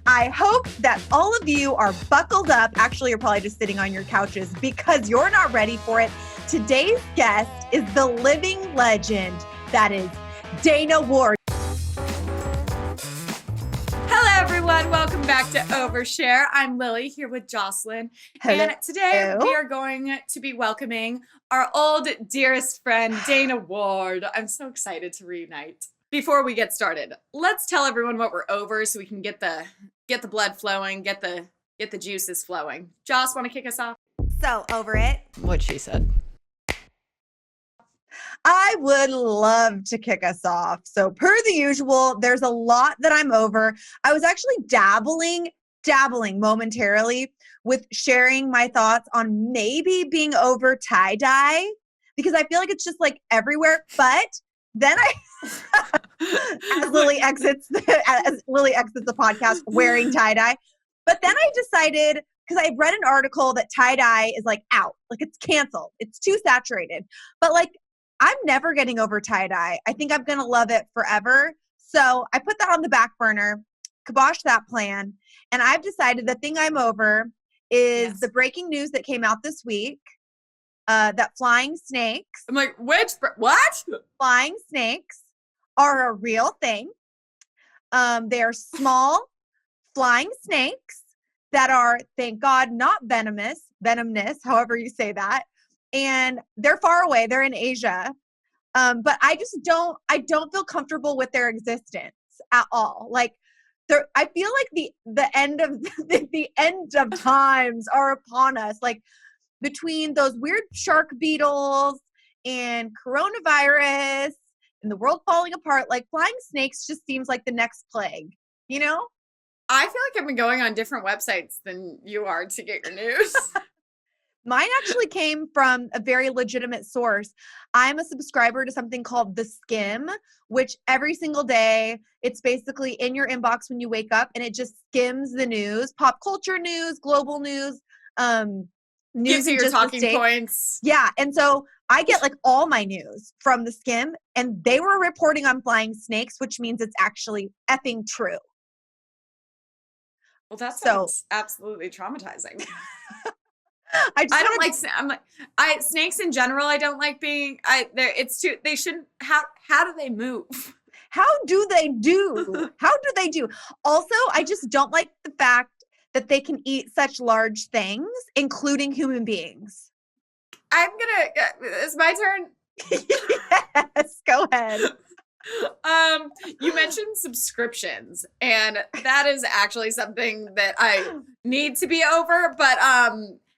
I hope that all of you are buckled up. Actually, you're probably just sitting on your couches because you're not ready for it. Today's guest is the living legend that is Dana Ward. Hello, everyone. Welcome back to Overshare. I'm Lily here with Joslyn. Hello. And today we are going to be welcoming our old dearest friend, Dana Ward. I'm so excited to reunite. Before we get started, let's tell everyone what we're over so we can get the blood flowing, get the juices flowing. Joss, want to kick us off? So over it. What she said. I would love to kick us off. So per the usual, there's a lot that I'm over. I was actually dabbling momentarily with sharing my thoughts on maybe being over tie-dye because I feel like it's just like everywhere. But then as Lily exits the podcast wearing tie-dye. But then I decided, because I read an article that tie-dye is like out, like it's canceled. It's too saturated. But like, I'm never getting over tie-dye. I think I'm going to love it forever. So I put that on the back burner, kibosh that plan. And I've decided the thing I'm over is the breaking news that came out this week. That flying snakes. I'm like, what? Flying snakes are a real thing. They are small flying snakes that are, thank God, not venomous, however you say that. And they're far away. They're in Asia. But I don't feel comfortable with their existence at all. Like, I feel like the end of the end of times are upon us. Like, between those weird shark beetles and coronavirus and the world falling apart, like flying snakes just seems like the next plague, you know? I feel like I've been going on different websites than you are to get your news. Mine actually came from a very legitimate source. I'm a subscriber to something called The Skim, which every single day, it's basically in your inbox when you wake up, and it just skims the news, pop culture news, global news, news Gives you your talking points. Yeah. And so I get like all my news from The Skim, and they were reporting on flying snakes, which means it's actually effing true. Well, that sounds absolutely traumatizing. Snakes in general. I don't like being. They shouldn't. How do they move? How do they do? Also, I just don't like the fact that they can eat such large things, including human beings. It's my turn. Yes, go ahead. You mentioned subscriptions, and that is actually something that I need to be over, but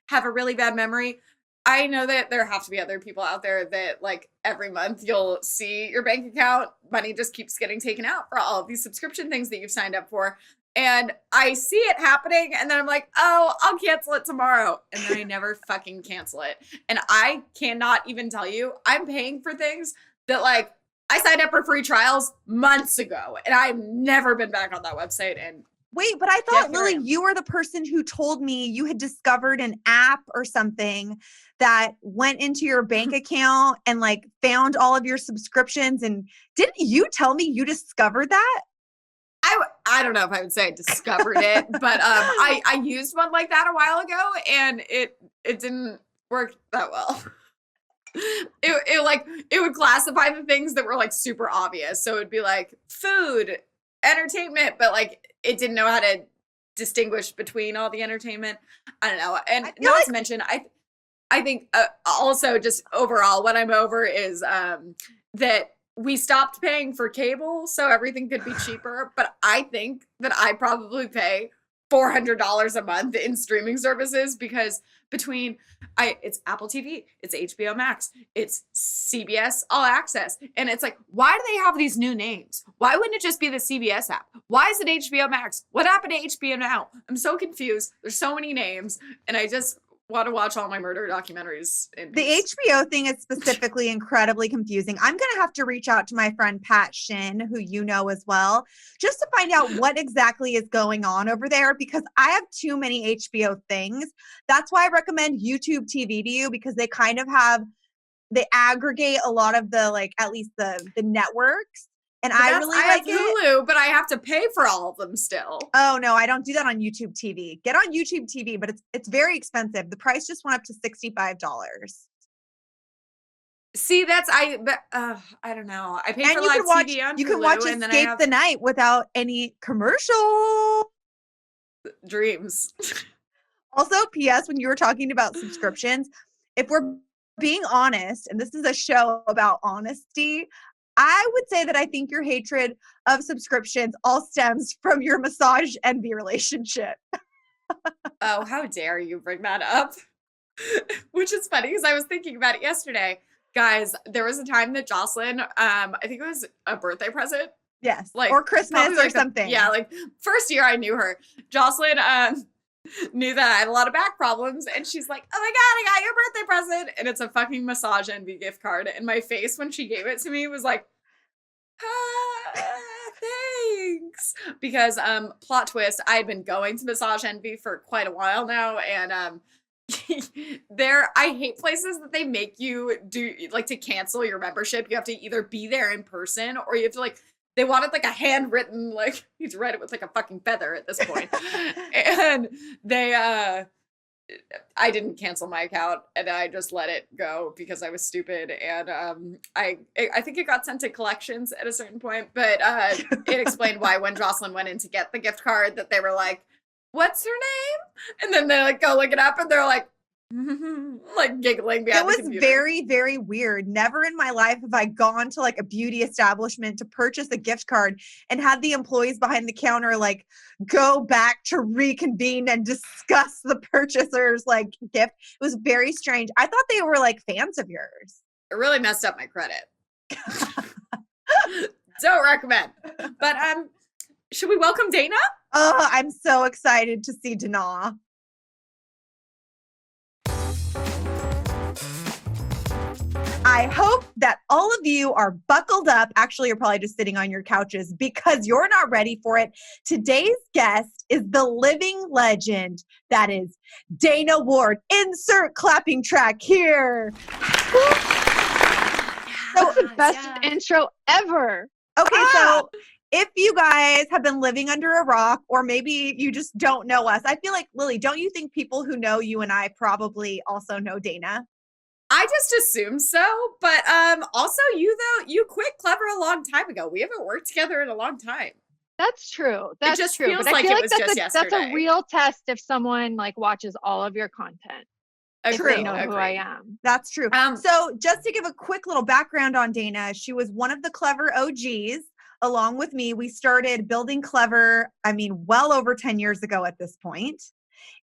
have a really bad memory. I know that there have to be other people out there that like every month you'll see your bank account, money just keeps getting taken out for all of these subscription things that you've signed up for. And I see it happening, and then I'm like, oh, I'll cancel it tomorrow. And then I never fucking cancel it. And I cannot even tell you, I'm paying for things that like, I signed up for free trials months ago, and I've never been back on that website. And wait, but I thought, Lily, you were the person who told me you had discovered an app or something that went into your bank account and like found all of your subscriptions. And didn't you tell me you discovered that? I don't know if I would say I discovered it, but I used one like that a while ago, and it didn't work that well. It would classify the things that were like super obvious. So it'd be like food, entertainment, but like it didn't know how to distinguish between all the entertainment. I don't know. And not to mention, I think also just overall what I'm over is that we stopped paying for cable so everything could be cheaper. But I think that I probably pay $400 a month in streaming services because it's Apple TV, it's HBO Max, it's CBS All Access. And it's like, why do they have these new names? Why wouldn't it just be the CBS app? Why is it HBO Max? What happened to HBO Now? I'm so confused. There's so many names, and I just want to watch all my murder documentaries. The HBO thing is specifically incredibly confusing. I'm going to have to reach out to my friend Pat Shin, who you know as well, just to find out what exactly is going on over there, because I have too many HBO things. That's why I recommend YouTube TV to you, because they kind of they aggregate a lot of the, like, at least the networks. And I really like have Hulu, but I have to pay for all of them still. Oh no, I don't do that on YouTube TV. Get on YouTube TV, but it's very expensive. The price just went up to $65. See, I don't know. I pay And for you live can watch, TV on Hulu, you can watch and then Escape the Night without any commercial. Dreams. Also, P.S. when you were talking about subscriptions, if we're being honest, and this is a show about honesty, I would say that I think your hatred of subscriptions all stems from your massage envy relationship. Oh, how dare you bring that up? Which is funny because I was thinking about it yesterday. Guys, there was a time that Joslyn, I think it was a birthday present. Yes. Like, or Christmas or something. Like first year I knew her. Joslyn knew that I had a lot of back problems, and she's like, oh my God, I got your birthday present. And it's a fucking Massage Envy gift card. And my face when she gave it to me was like, thanks. Because plot twist, I had been going to Massage Envy for quite a while now, and I hate places that they make you do like to cancel your membership. You have to either be there in person, or you have to like, they wanted like a handwritten, like he's read it with like a fucking feather at this point. And I didn't cancel my account, and I just let it go because I was stupid. And I think it got sent to collections at a certain point, but it explained why when Joslyn went in to get the gift card that they were like, what's her name? And then they like go look it up, and they're like, like giggling behind the computer. It was very, very weird. Never in my life have I gone to like a beauty establishment to purchase a gift card and had the employees behind the counter like go back to reconvene and discuss the purchaser's like gift. It was very strange. I thought they were like fans of yours. It really messed up my credit. Don't recommend. But should we welcome Dana? Oh, I'm so excited to see Dana. I hope that all of you are buckled up. Actually, you're probably just sitting on your couches because you're not ready for it. Today's guest is the living legend that is Dana Ward. Insert clapping track here. That's the best intro ever. Okay, so if you guys have been living under a rock, or maybe you just don't know us, I feel like, Lily, don't you think people who know you and I probably also know Dana? I just assumed so, but also you quit Clevver a long time ago. We haven't worked together in a long time. That's true. That's it just true. Feels but like I feel it like was that's a real test if someone like watches all of your content. True. They know who I am. That's true. So just to give a quick little background on Dana, she was one of the Clevver OGs. Along with me, we started building Clevver, well over 10 years ago at this point.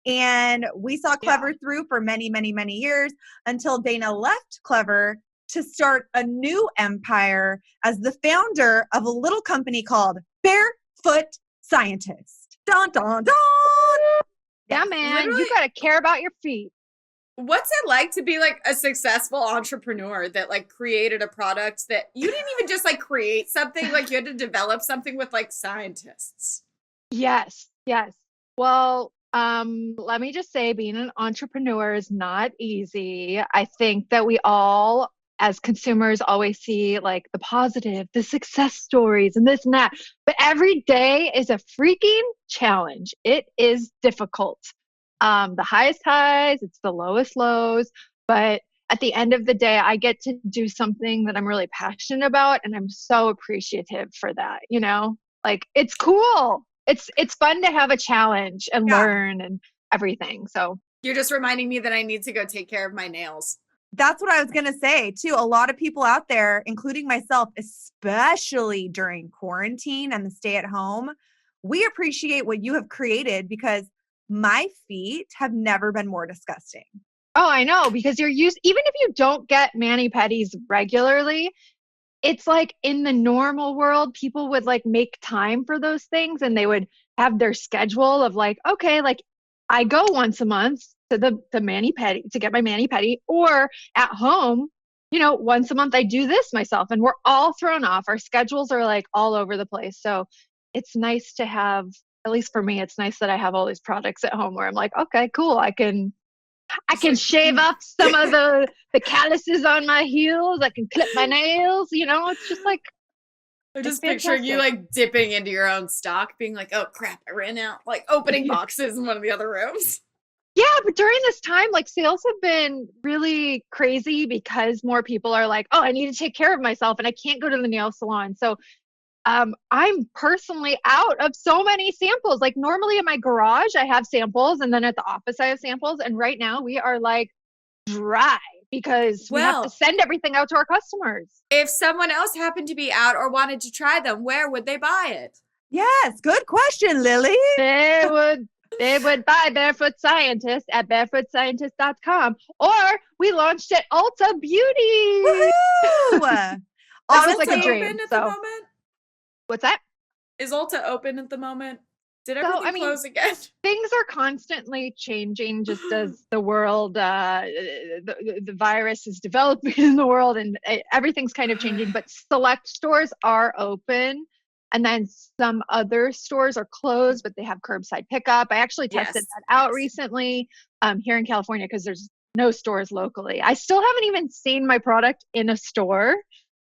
And we saw Clevver through for many, many, many years until Dana left Clevver to start a new empire as the founder of a little company called Barefoot Scientist. Dun, dun, dun. Yeah, man. Literally, you got to care about your feet. What's it like to be like a successful entrepreneur that like created a product that you didn't even just like create something, like you had to develop something with like scientists? Yes. Well, let me just say being an entrepreneur is not easy. I think that we all as consumers always see like the positive, the success stories and this and that, but every day is a freaking challenge. It is difficult. The highest highs, it's the lowest lows, but at the end of the day, I get to do something that I'm really passionate about, and I'm so appreciative for that, like it's cool. It's fun to have a challenge and learn and everything. So you're just reminding me that I need to go take care of my nails. That's what I was going to say too. A lot of people out there, including myself, especially during quarantine and the stay at home, we appreciate what you have created because my feet have never been more disgusting. Oh, I know, because even if you don't get mani-pedis regularly, it's like in the normal world, people would like make time for those things and they would have their schedule of like, okay, like I go once a month to the mani-pedi to get my mani-pedi, or at home, once a month I do this myself, and we're all thrown off. Our schedules are like all over the place. So it's nice to have, at least for me, it's nice that I have all these products at home where I'm like, okay, cool. I can shave off some of the calluses on my heels. I can clip my nails. It's just like I just picture you like dipping into your own stock, being like, oh crap, I ran out, like opening boxes in one of the other rooms. Yeah, but during this time, like sales have been really crazy because more people are like, oh, I need to take care of myself and I can't go to the nail salon. So I'm personally out of so many samples. Like normally in my garage, I have samples and then at the office, I have samples. And right now we are like dry because we have to send everything out to our customers. If someone else happened to be out or wanted to try them, where would they buy it? Yes, good question, Lily. They would buy Barefoot Scientist at barefootscientist.com, or we launched at Ulta Beauty. Woohoo! Honestly, like a dream. Open at the moment? What's that? Is Ulta open at the moment? Did everything close again? Things are constantly changing just as the world, the virus is developing in the world and everything's kind of changing, but select stores are open. And then some other stores are closed, but they have curbside pickup. I actually tested that out recently here in California because there's no stores locally. I still haven't even seen my product in a store,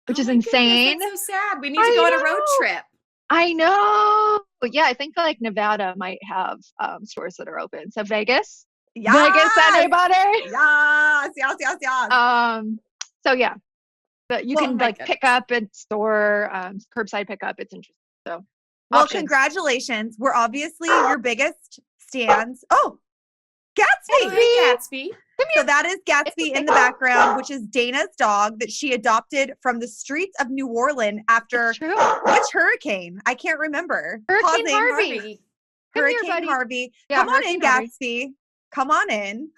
which is insane. That's so sad. We need to go on a road trip. I know. Yeah, I think like Nevada might have stores that are open. So Vegas? Yes! Vegas, anybody? Yes. So yeah. But you can pick up at store, curbside pickup. It's interesting. So, well, congratulations. We're obviously your biggest stands. Oh, Gatsby. Hey, Gatsby. So that is Gatsby in the background, which is Dana's dog that she adopted from the streets of New Orleans after which hurricane? I can't remember. Hurricane Harvey. Hurricane Harvey. Yeah, come on in, Gatsby. Come on in.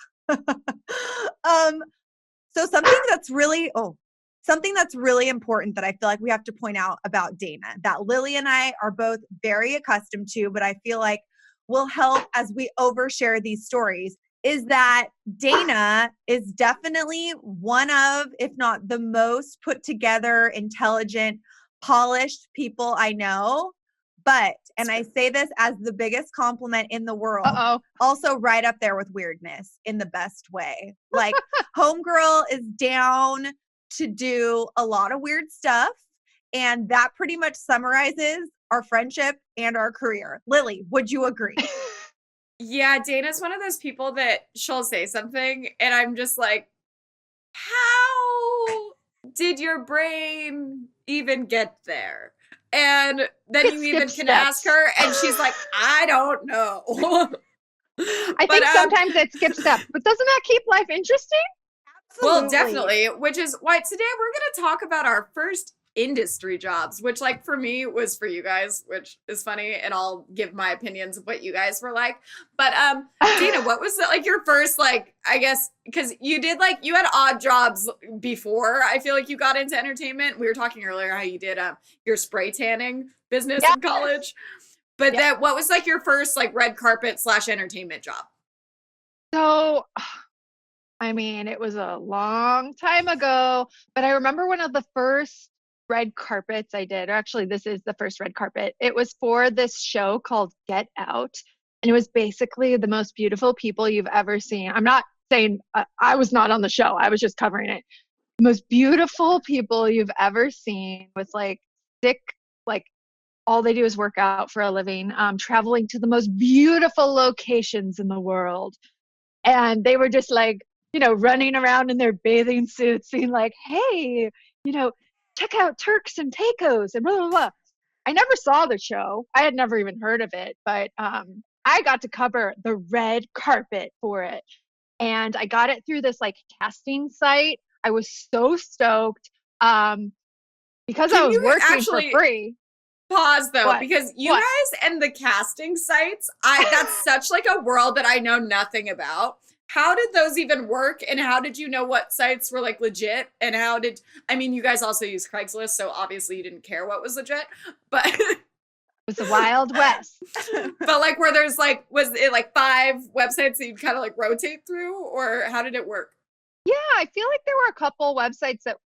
So something that's really important that I feel like we have to point out about Dana that Lily and I are both very accustomed to, but I feel like will help as we overshare these stories is that Dana is definitely one of, if not the most put together, intelligent, polished people I know. But, and I say this as the biggest compliment in the world, also right up there with weirdness in the best way. Like homegirl is down to do a lot of weird stuff. And that pretty much summarizes our friendship and our career. Lily, would you agree? Yeah, Dana's one of those people that she'll say something and I'm just like, how did your brain even get there? And then you even can ask her and she's like, I don't know. I think sometimes it skips steps, but doesn't that keep life interesting? Absolutely. Well, definitely, which is why today we're going to talk about our first industry jobs, which like for me was for you guys, which is funny, and I'll give my opinions of what you guys were like. But Dana, what was like your first, like, I guess because you did like you had odd jobs before I feel like you got into entertainment. We were talking earlier how you did your spray tanning business in college, but that what was like your first like red carpet / entertainment job? So I mean, it was a long time ago, but I remember one of the first red carpets I did. Actually, this is the first red carpet. It was for this show called Get Out. And it was basically the most beautiful people you've ever seen. I'm not saying I was not on the show. I was just covering it. Most beautiful people you've ever seen with like thick, like all they do is work out for a living, traveling to the most beautiful locations in the world. And they were just like, you know, running around in their bathing suits being like, hey, you know, check out Turks and Caicos and blah, blah, blah. I never saw the show. I had never even heard of it, but I got to cover the red carpet for it. And I got it through this like casting site. I was so stoked because I was working for free. Pause though, because you guys and the casting sites, that's such like a world that I know nothing about. How did those even work? And how did you know what sites were like legit? And I mean, you guys also use Craigslist, so obviously you didn't care what was legit, but it was the Wild West. But like where there's like, was it like 5 websites that you'd kind of like rotate through, or how did it work? Yeah, I feel like there were a couple websites that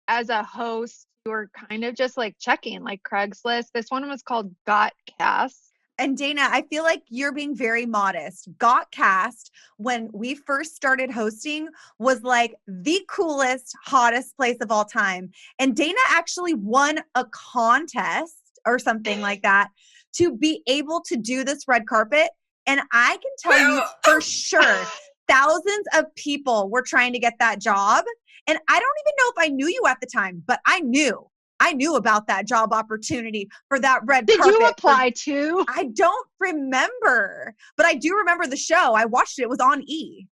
as a host, you were kind of just like checking, like Craigslist. This one was called Got Cast. And Dana, I feel like you're being very modest. Got Cast, when we first started hosting, was like the coolest, hottest place of all time. And Dana actually won a contest or something like that to be able to do this red carpet. And I can tell you for sure, thousands of people were trying to get that job. And I don't even know if I knew you at the time, but I knew about that job opportunity for that red carpet. Did you apply too? I don't remember, but I do remember the show. I watched it. It was on E.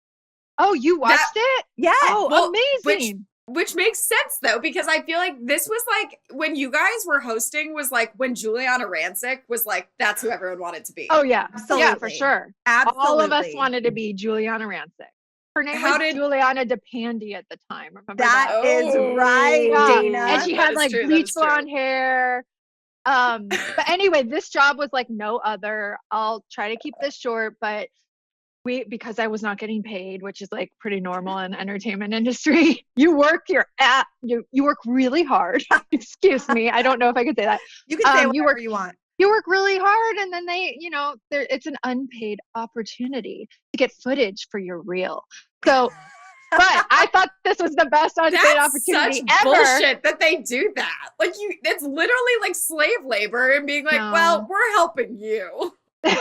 Oh, you watched it? Yeah. Oh, Well, amazing. Which makes sense though, because I feel like this was like when you guys were hosting was like when Juliana Rancic was like, that's who everyone wanted to be. Oh yeah. Absolutely. Yeah, for sure. Absolutely. All of us wanted to be Juliana Rancic. Her name was Juliana DePandy at the time. Remember that? That is right, Yeah. Dana. And she had like bleach blonde hair. But anyway, this job was like no other. I'll try to keep this short, but because I was not getting paid, which is like pretty normal in the entertainment industry. You work you work really hard. Excuse me. I don't know if I could say that. You can say whatever you want. You work really hard, and then it's an unpaid opportunity to get footage for your reel. So, but I thought this was the best unpaid opportunity such ever. Bullshit that they do that. Like it's literally like slave labor and being like, well, we're helping you.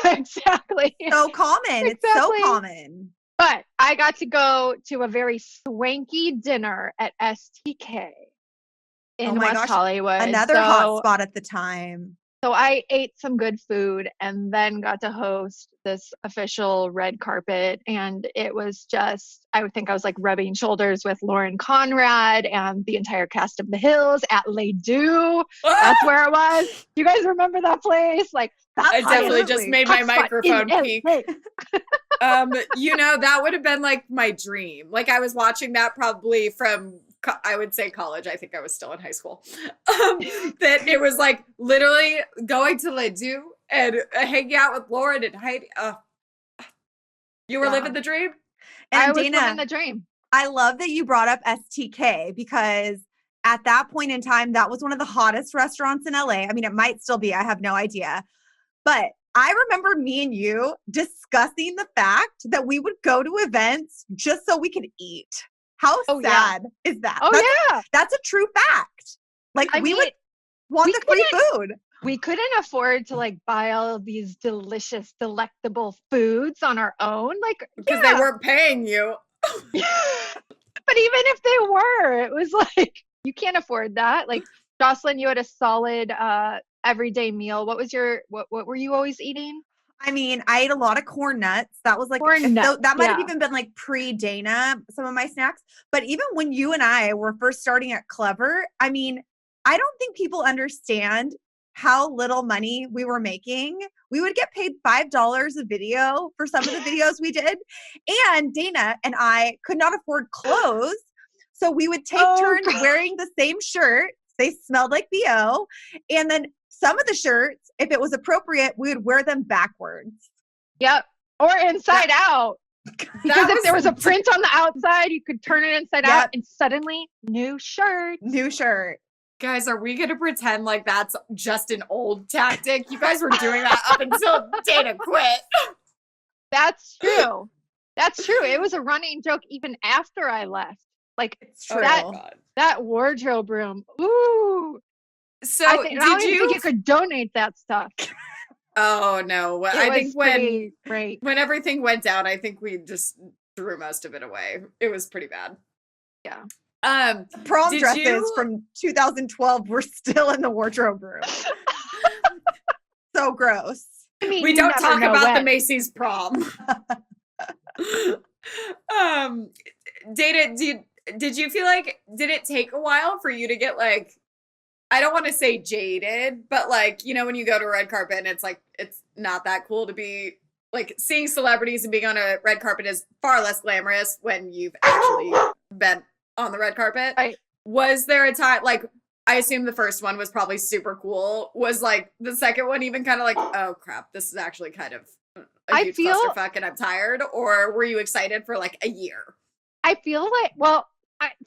Exactly. So common. Exactly. It's so common. But I got to go to a very swanky dinner at STK in West Hollywood. Another hot spot at the time. So I ate some good food and then got to host this official red carpet. And it was just, I would think I was like rubbing shoulders with Lauren Conrad and the entire cast of The Hills at Les Deux. That's where it was. You guys remember that place? Like, I definitely just made my microphone peak. That would have been like my dream. Like I was watching that probably from, I would say college. I think I was still in high school. That it was like literally going to Les Deux and hanging out with Lauren and Heidi. You were living the dream? And I was Dana, living the dream. I love that you brought up STK because at that point in time, that was one of the hottest restaurants in LA. I mean, it might still be. I have no idea. But I remember me and you discussing the fact that we would go to events just so we could eat. How sad is that? That's a true fact. Like we would want the free food. We couldn't afford to like buy all of these delicious, delectable foods on our own. Like because they weren't paying you. But even if they were, it was like you can't afford that. Like Joslyn, you had a solid everyday meal. What were you always eating? I mean, I ate a lot of corn nuts. That was like, that might have even been like pre-Dana, some of my snacks. But even when you and I were first starting at Clevver, I mean, I don't think people understand how little money we were making. We would get paid $5 a video for some of the videos we did. And Dana and I could not afford clothes. So we would take turns wearing the same shirt. They smelled like BO. And then some of the shirts, if it was appropriate, we would wear them backwards. Yep. Or inside out. Because if there was a print on the outside, you could turn it inside out and suddenly new shirt. New shirt. Guys, are we going to pretend like that's just an old tactic? You guys were doing that up until Dana quit. That's true. That's true. It was a running joke even after I left. Like it's true. That wardrobe room. Ooh. So I don't even think you could donate that stuff. Oh no. I think when everything went down, I think we just threw most of it away. It was pretty bad. Yeah. Prom dresses from 2012 were still in the wardrobe room. So gross. I mean, we don't talk about the Macy's prom. Dana, did you feel like, did it take a while for you to get like, I don't want to say jaded, but like, when you go to a red carpet and it's like, it's not that cool to be like seeing celebrities and being on a red carpet is far less glamorous when you've actually been on the red carpet. Right. Was there a time, like, I assume the first one was probably super cool. Was like the second one even kind of like, oh crap, this is actually kind of a huge clusterfuck and I'm tired? Or were you excited for like a year? I feel like,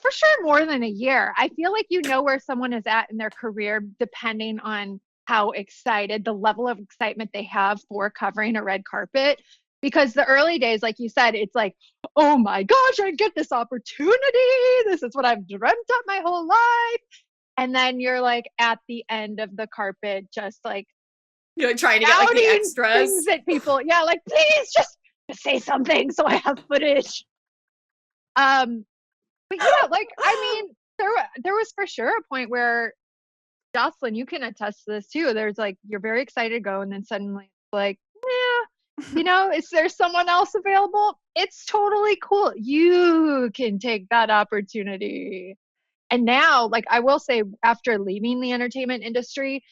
for sure more than a year. I feel like you know where someone is at in their career depending on how excited, the level of excitement they have for covering a red carpet. Because the early days, like you said, it's like, oh my gosh, I get this opportunity. This is what I've dreamt up my whole life. And then you're like at the end of the carpet, just like, you're like trying to get like the extras. Things that people, yeah, like, please just say something so I have footage. But yeah, like, I mean, there was for sure a point where, Joslyn, you can attest to this too. There's like, you're very excited to go, and then suddenly it's like, yeah, is there someone else available? It's totally cool. You can take that opportunity. And now, like, I will say, after leaving the entertainment industry,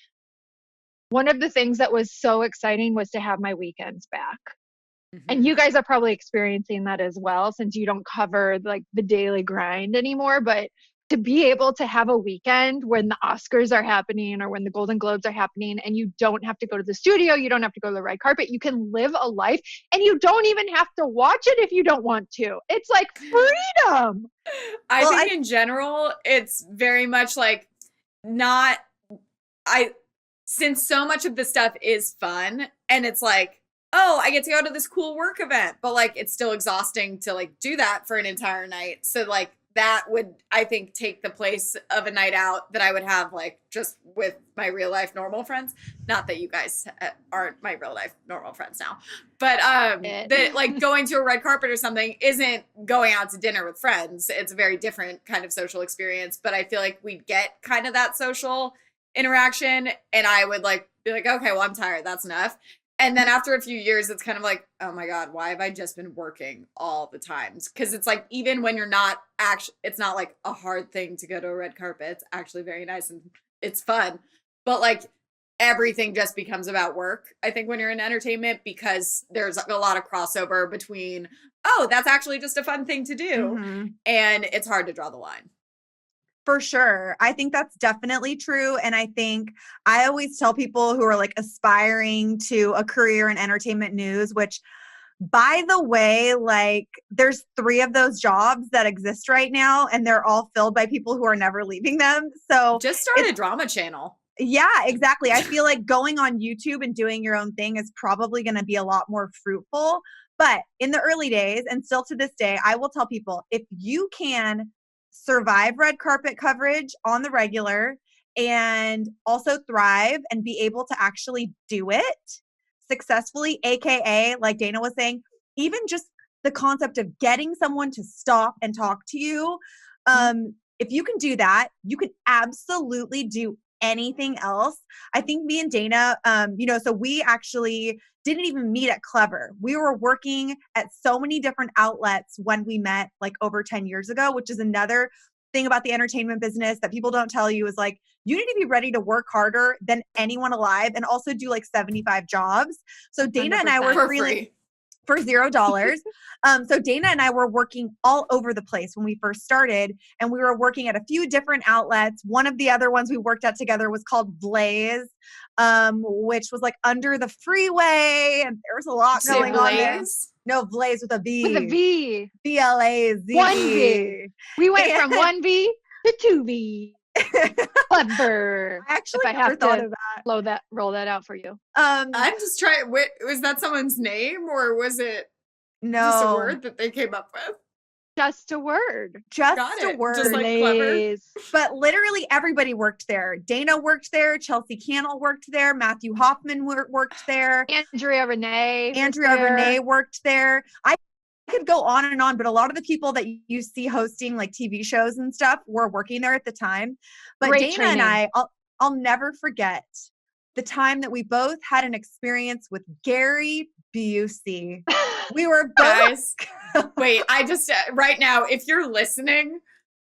one of the things that was so exciting was to have my weekends back. Mm-hmm. And you guys are probably experiencing that as well, since you don't cover like the daily grind anymore. But to be able to have a weekend when the Oscars are happening or when the Golden Globes are happening, and you don't have to go to the studio, you don't have to go to the red carpet, you can live a life, and you don't even have to watch it if you don't want to. It's like freedom. I think in general, it's very much like since so much of this stuff is fun, and it's like, oh, I get to go to this cool work event, but like it's still exhausting to like do that for an entire night. So like that would, I think, take the place of a night out that I would have like just with my real life normal friends. Not that you guys aren't my real life normal friends now, but that like going to a red carpet or something isn't going out to dinner with friends. It's a very different kind of social experience, but I feel like we'd get kind of that social interaction, and I would like be like, okay, well, I'm tired, that's enough. And then after a few years, it's kind of like, oh my God, why have I just been working all the times? Because it's like, even when you're not it's not like a hard thing to go to a red carpet. It's actually very nice and it's fun. But like everything just becomes about work, I think, when you're in entertainment, because there's a lot of crossover between, oh, that's actually just a fun thing to do. Mm-hmm. And it's hard to draw the line. For sure. I think that's definitely true. And I think I always tell people who are like aspiring to a career in entertainment news, which, by the way, like there's 3 of those jobs that exist right now, and they're all filled by people who are never leaving them. So just start a drama channel. Yeah, exactly. I feel like going on YouTube and doing your own thing is probably going to be a lot more fruitful. But in the early days, and still to this day, I will tell people, if you can survive red carpet coverage on the regular and also thrive and be able to actually do it successfully, aka, like Dana was saying, even just the concept of getting someone to stop and talk to you, if you can do that, you can absolutely do anything else. I think me and Dana, so we actually didn't even meet at Clevver. We were working at so many different outlets when we met like over 10 years ago, which is another thing about the entertainment business that people don't tell you, is like, you need to be ready to work harder than anyone alive and also do like 75 jobs. So Dana and I were for $0. So Dana and I were working all over the place when we first started, and we were working at a few different outlets. One of the other ones we worked at together was called Blaze, which was like under the freeway, and there was a lot going on there. No, Blaze with a V. With a V. B-L-A-Z. 1V. We went from 1V to 2V. Clever. I actually never thought of that. Roll that out for you. I'm just trying. Was that someone's name, or was it just a word that they came up with? Just a word. Just a word. Just like Clevver. But literally everybody worked there. Dana worked there. Chelsea Cannell worked there. Matthew Hoffman worked there. Andrea Renee worked there. I could go on and on, but a lot of the people that you see hosting like TV shows and stuff were working there at the time. But Great Dana training. and I'll never forget the time that we both had an experience with Gary Busey. We were both. Guys, wait, I just, right now, if you're listening,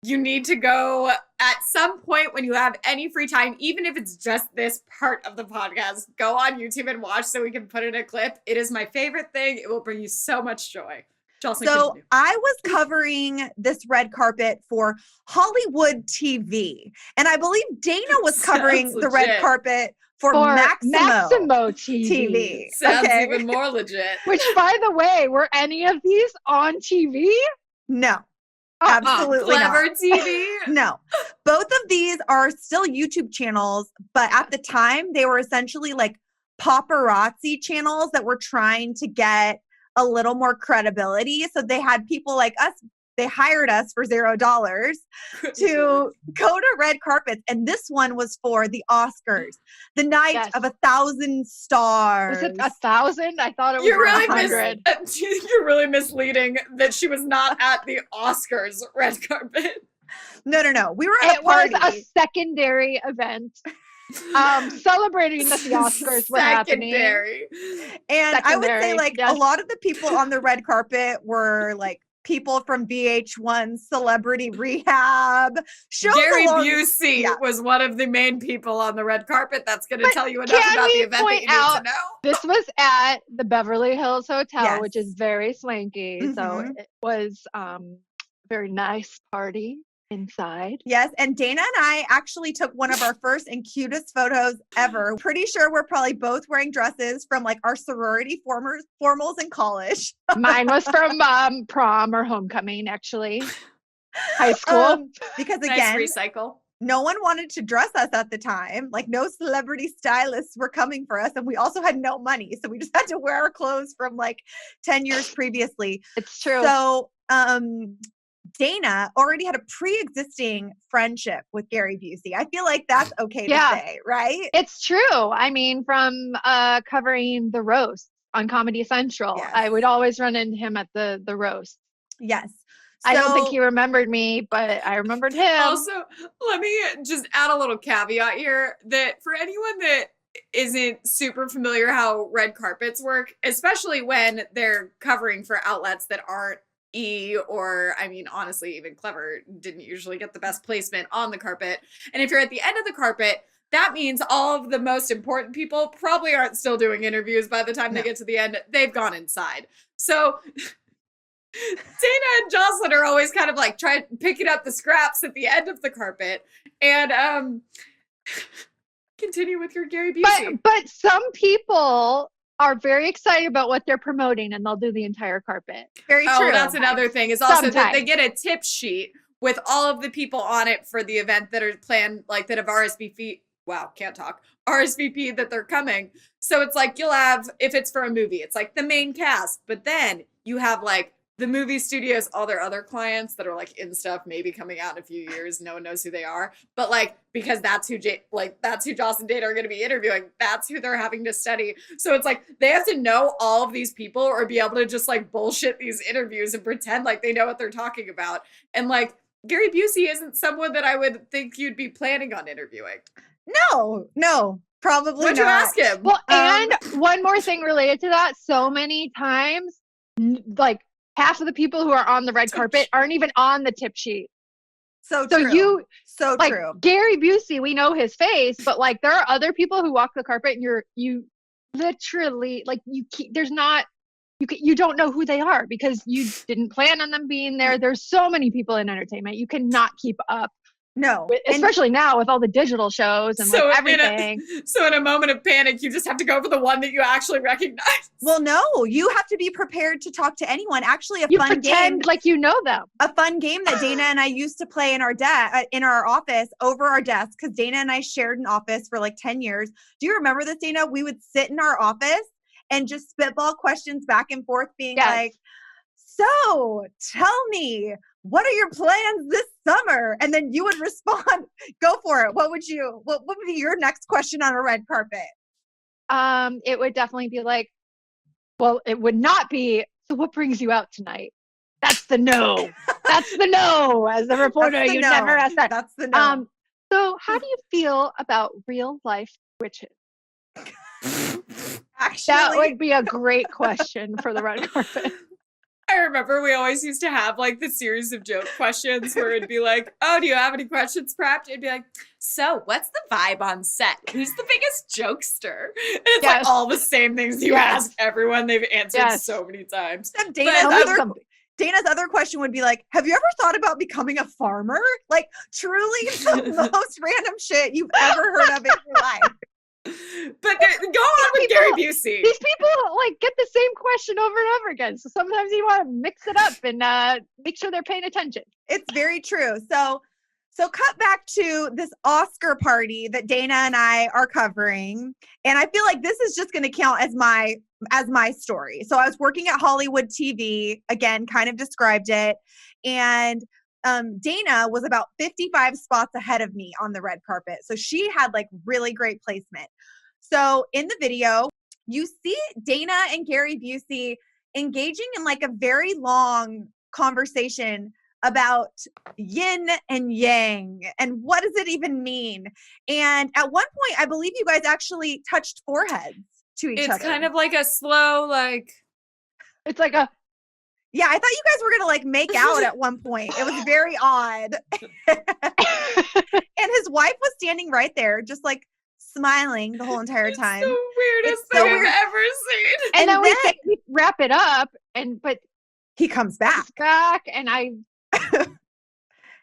you need to go at some point when you have any free time, even if it's just this part of the podcast, go on YouTube and watch so we can put in a clip. It is my favorite thing. It will bring you so much joy. Joslyn, so continue. I was covering this red carpet for Hollywood TV, and I believe Dana was covering the red carpet for Maximo TV. Sounds even more legit. Which, by the way, were any of these on TV? No, absolutely Clevver not. TV? No. both of these are still YouTube channels, but at the time they were essentially like paparazzi channels that were trying to get a little more credibility. So they had people like us, they hired us for $0 to go to red carpets. And this one was for the Oscars, the night of 1,000 stars. Was it 1,000? I thought it was You're really 100. You're really misleading that she was not at the Oscars red carpet. No. We were at a party. It was a secondary event. Celebrating that the Oscars were happening. And I would say like a lot of the people on the red carpet were like people from VH1 Celebrity Rehab. Gary Busey was one of the main people on the red carpet. That's going to tell you enough about the event that you need to know. This was at the Beverly Hills Hotel, which is very swanky. So it was a very nice party inside. Yes, and Dana and I actually took one of our first and cutest photos ever. Pretty sure we're probably both wearing dresses from like our sorority formals in college. Mine was from prom or homecoming, actually. High school. Because again, nice recycle. No one wanted to dress us at the time. Like no celebrity stylists were coming for us. And we also had no money. So we just had to wear our clothes from like 10 years previously. It's true. So Dana already had a pre-existing friendship with Gary Busey. I feel like that's okay to say, right? It's true. I mean, from covering the roast on Comedy Central, I would always run into him at the roast. Yes. I don't think he remembered me, but I remembered him. Also, let me just add a little caveat here that for anyone that isn't super familiar how red carpets work, especially when they're covering for outlets that aren't or I mean, honestly, even Clevver didn't usually get the best placement on the carpet. And if you're at the end of the carpet, that means all of the most important people probably aren't still doing interviews by the time they get to the end. They've gone inside. So Dana and Joslyn are always kind of like picking up the scraps at the end of the carpet. And continue with your Gary Busey. But some people are very excited about what they're promoting and they'll do the entire carpet. Very true. Oh, that's another thing is also that they get a tip sheet with all of the people on it for the event that are planned, like that have RSVP. Wow, can't talk. RSVP that they're coming. So it's like you'll have, if it's for a movie, it's like the main cast, but then you have like the movie studios, all their other clients that are like in stuff, maybe coming out in a few years. No one knows who they are, but like, because that's who Joss and Dana are going to be interviewing. That's who they're having to study. So it's like, they have to know all of these people or be able to just like bullshit these interviews and pretend like they know what they're talking about. And like Gary Busey isn't someone that I would think you'd be planning on interviewing. No, probably What'd not. you ask him? Well, and one more thing related to that, so many times, like, half of the people who are on the red carpet aren't even on the tip sheet. So true. True. Gary Busey, we know his face, but like there are other people who walk the carpet and you literally like you don't know who they are because you didn't plan on them being there. There's so many people in entertainment. You cannot keep up. No. Especially now with all the digital shows and like everything. So in a moment of panic, you just have to go for the one that you actually recognize. Well, no, you have to be prepared to talk to anyone. Actually, you pretend like you know them. A fun game that Dana and I used to play in our office over our desk, because Dana and I shared an office for like 10 years. Do you remember this, Dana? We would sit in our office and just spitball questions back and forth, being like, so tell me, what are your plans this summer? And then you would respond, go for it. What would be your next question on a red carpet? It would definitely be like, well, it would not be, so what brings you out tonight? That's the no. That's the no. As a reporter, you never ask that. That's the no. So how do you feel about real life witches? Actually, that would be a great question for the red carpet. I remember we always used to have like the series of joke questions where it'd be like, oh, do you have any questions prepped? It'd be like, so what's the vibe on set? Who's the biggest jokester? And it's like all the same things you ask everyone. They've answered so many times. Dana's other question would be like, have you ever thought about becoming a farmer? Like truly the most random shit you've ever heard of in your life. But go on with Gary Busey. These people like get the same question over and over again. So sometimes you want to mix it up and make sure they're paying attention. It's very true. So So cut back to this Oscar party that Dana and I are covering. And I feel like this is just going to count as my story. So I was working at Hollywood TV, again, kind of described it. And Dana was about 55 spots ahead of me on the red carpet. So she had like really great placement. So in the video, you see Dana and Gary Busey engaging in like a very long conversation about yin and yang and what does it even mean. And at one point, I believe you guys actually touched foreheads to each other. It's kind of like a slow, like. It's like a. Yeah, I thought you guys were going to like make out at one point. It was very odd. And his wife was standing right there, just like smiling the whole entire time. It's the weirdest thing I've ever seen. And then we wrap it up, but he comes back. He's back, and I.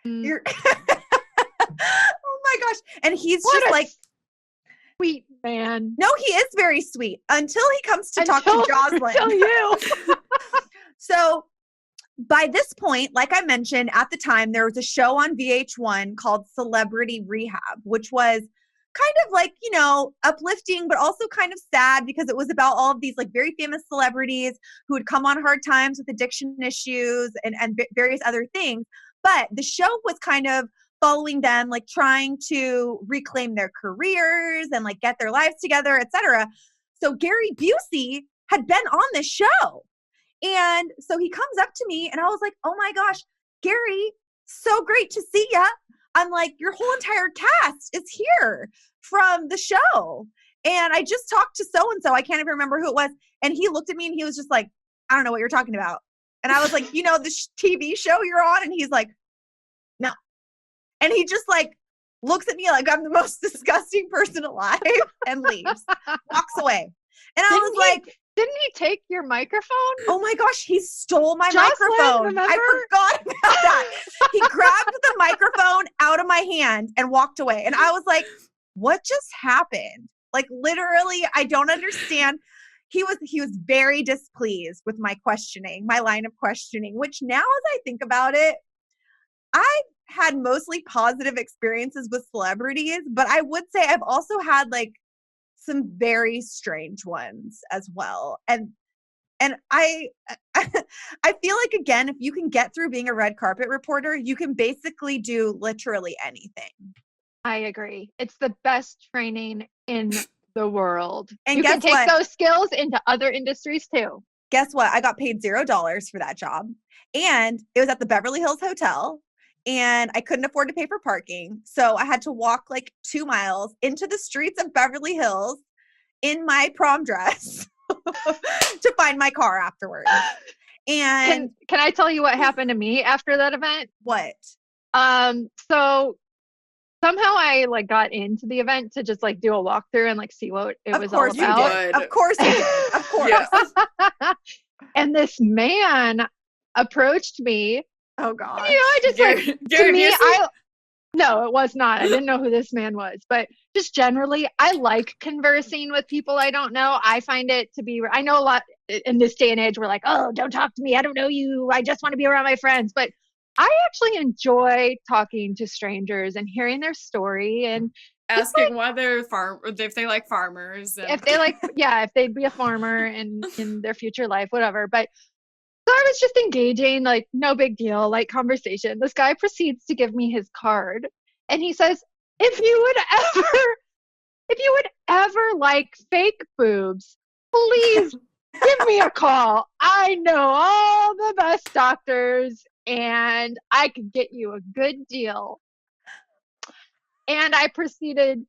You're oh my gosh. And he's just like sweet man. No, he is very sweet until he comes to talk to Joslyn. Until you. So by this point, like I mentioned, at the time, there was a show on VH1 called Celebrity Rehab, which was kind of like, you know, uplifting, but also kind of sad because it was about all of these like very famous celebrities who had come on hard times with addiction issues and various other things. But the show was kind of following them, like trying to reclaim their careers and like get their lives together, etc. So Gary Busey had been on this show. And so he comes up to me and I was like, oh my gosh, Gary, so great to see ya. I'm like, your whole entire cast is here from the show. And I just talked to so-and-so. I can't even remember who it was. And he looked at me and he was just like, I don't know what you're talking about. And I was like, you know, the TV show you're on? And he's like, no. And he just like looks at me like I'm the most disgusting person alive and leaves, walks away. And I was like, didn't he take your microphone? Oh my gosh, he stole my Joslyn, microphone. remember? I forgot about that. He grabbed the microphone out of my hand and walked away. And I was like, what just happened? Like literally, I don't understand. He was very displeased with my questioning, my line of questioning, which now as I think about it, I've had mostly positive experiences with celebrities, but I would say I've also had like some very strange ones as well. And I feel like, again, if you can get through being a red carpet reporter, you can basically do literally anything. I agree. It's the best training in the world. And you guess can take what? those skills into other industries too. Guess what? I got paid $0 for that job. And it was at the Beverly Hills Hotel. And I couldn't afford to pay for parking. So I had to walk like 2 miles into the streets of Beverly Hills in my prom dress to find my car afterwards. And can I tell you what happened to me after that event? What? So somehow I like got into the event to just like do a walkthrough and like see what it was all about. Of course you did. Of course. Yeah. And this man approached me. Oh God. You know, I just to me, no, it was not. I didn't know who this man was, but just generally, I like conversing with people I don't know. I find it to be, I know a lot in this day and age, we're like, oh, don't talk to me. I don't know you. I just want to be around my friends. But I actually enjoy talking to strangers and hearing their story and asking why they're if they like farmers. And... if they like, if they'd be a farmer in their future life, whatever. But so I was just engaging, like, no big deal, like conversation. This guy proceeds to give me his card and he says, if you would ever like fake boobs, please give me a call. I know all the best doctors and I could get you a good deal. And I proceeded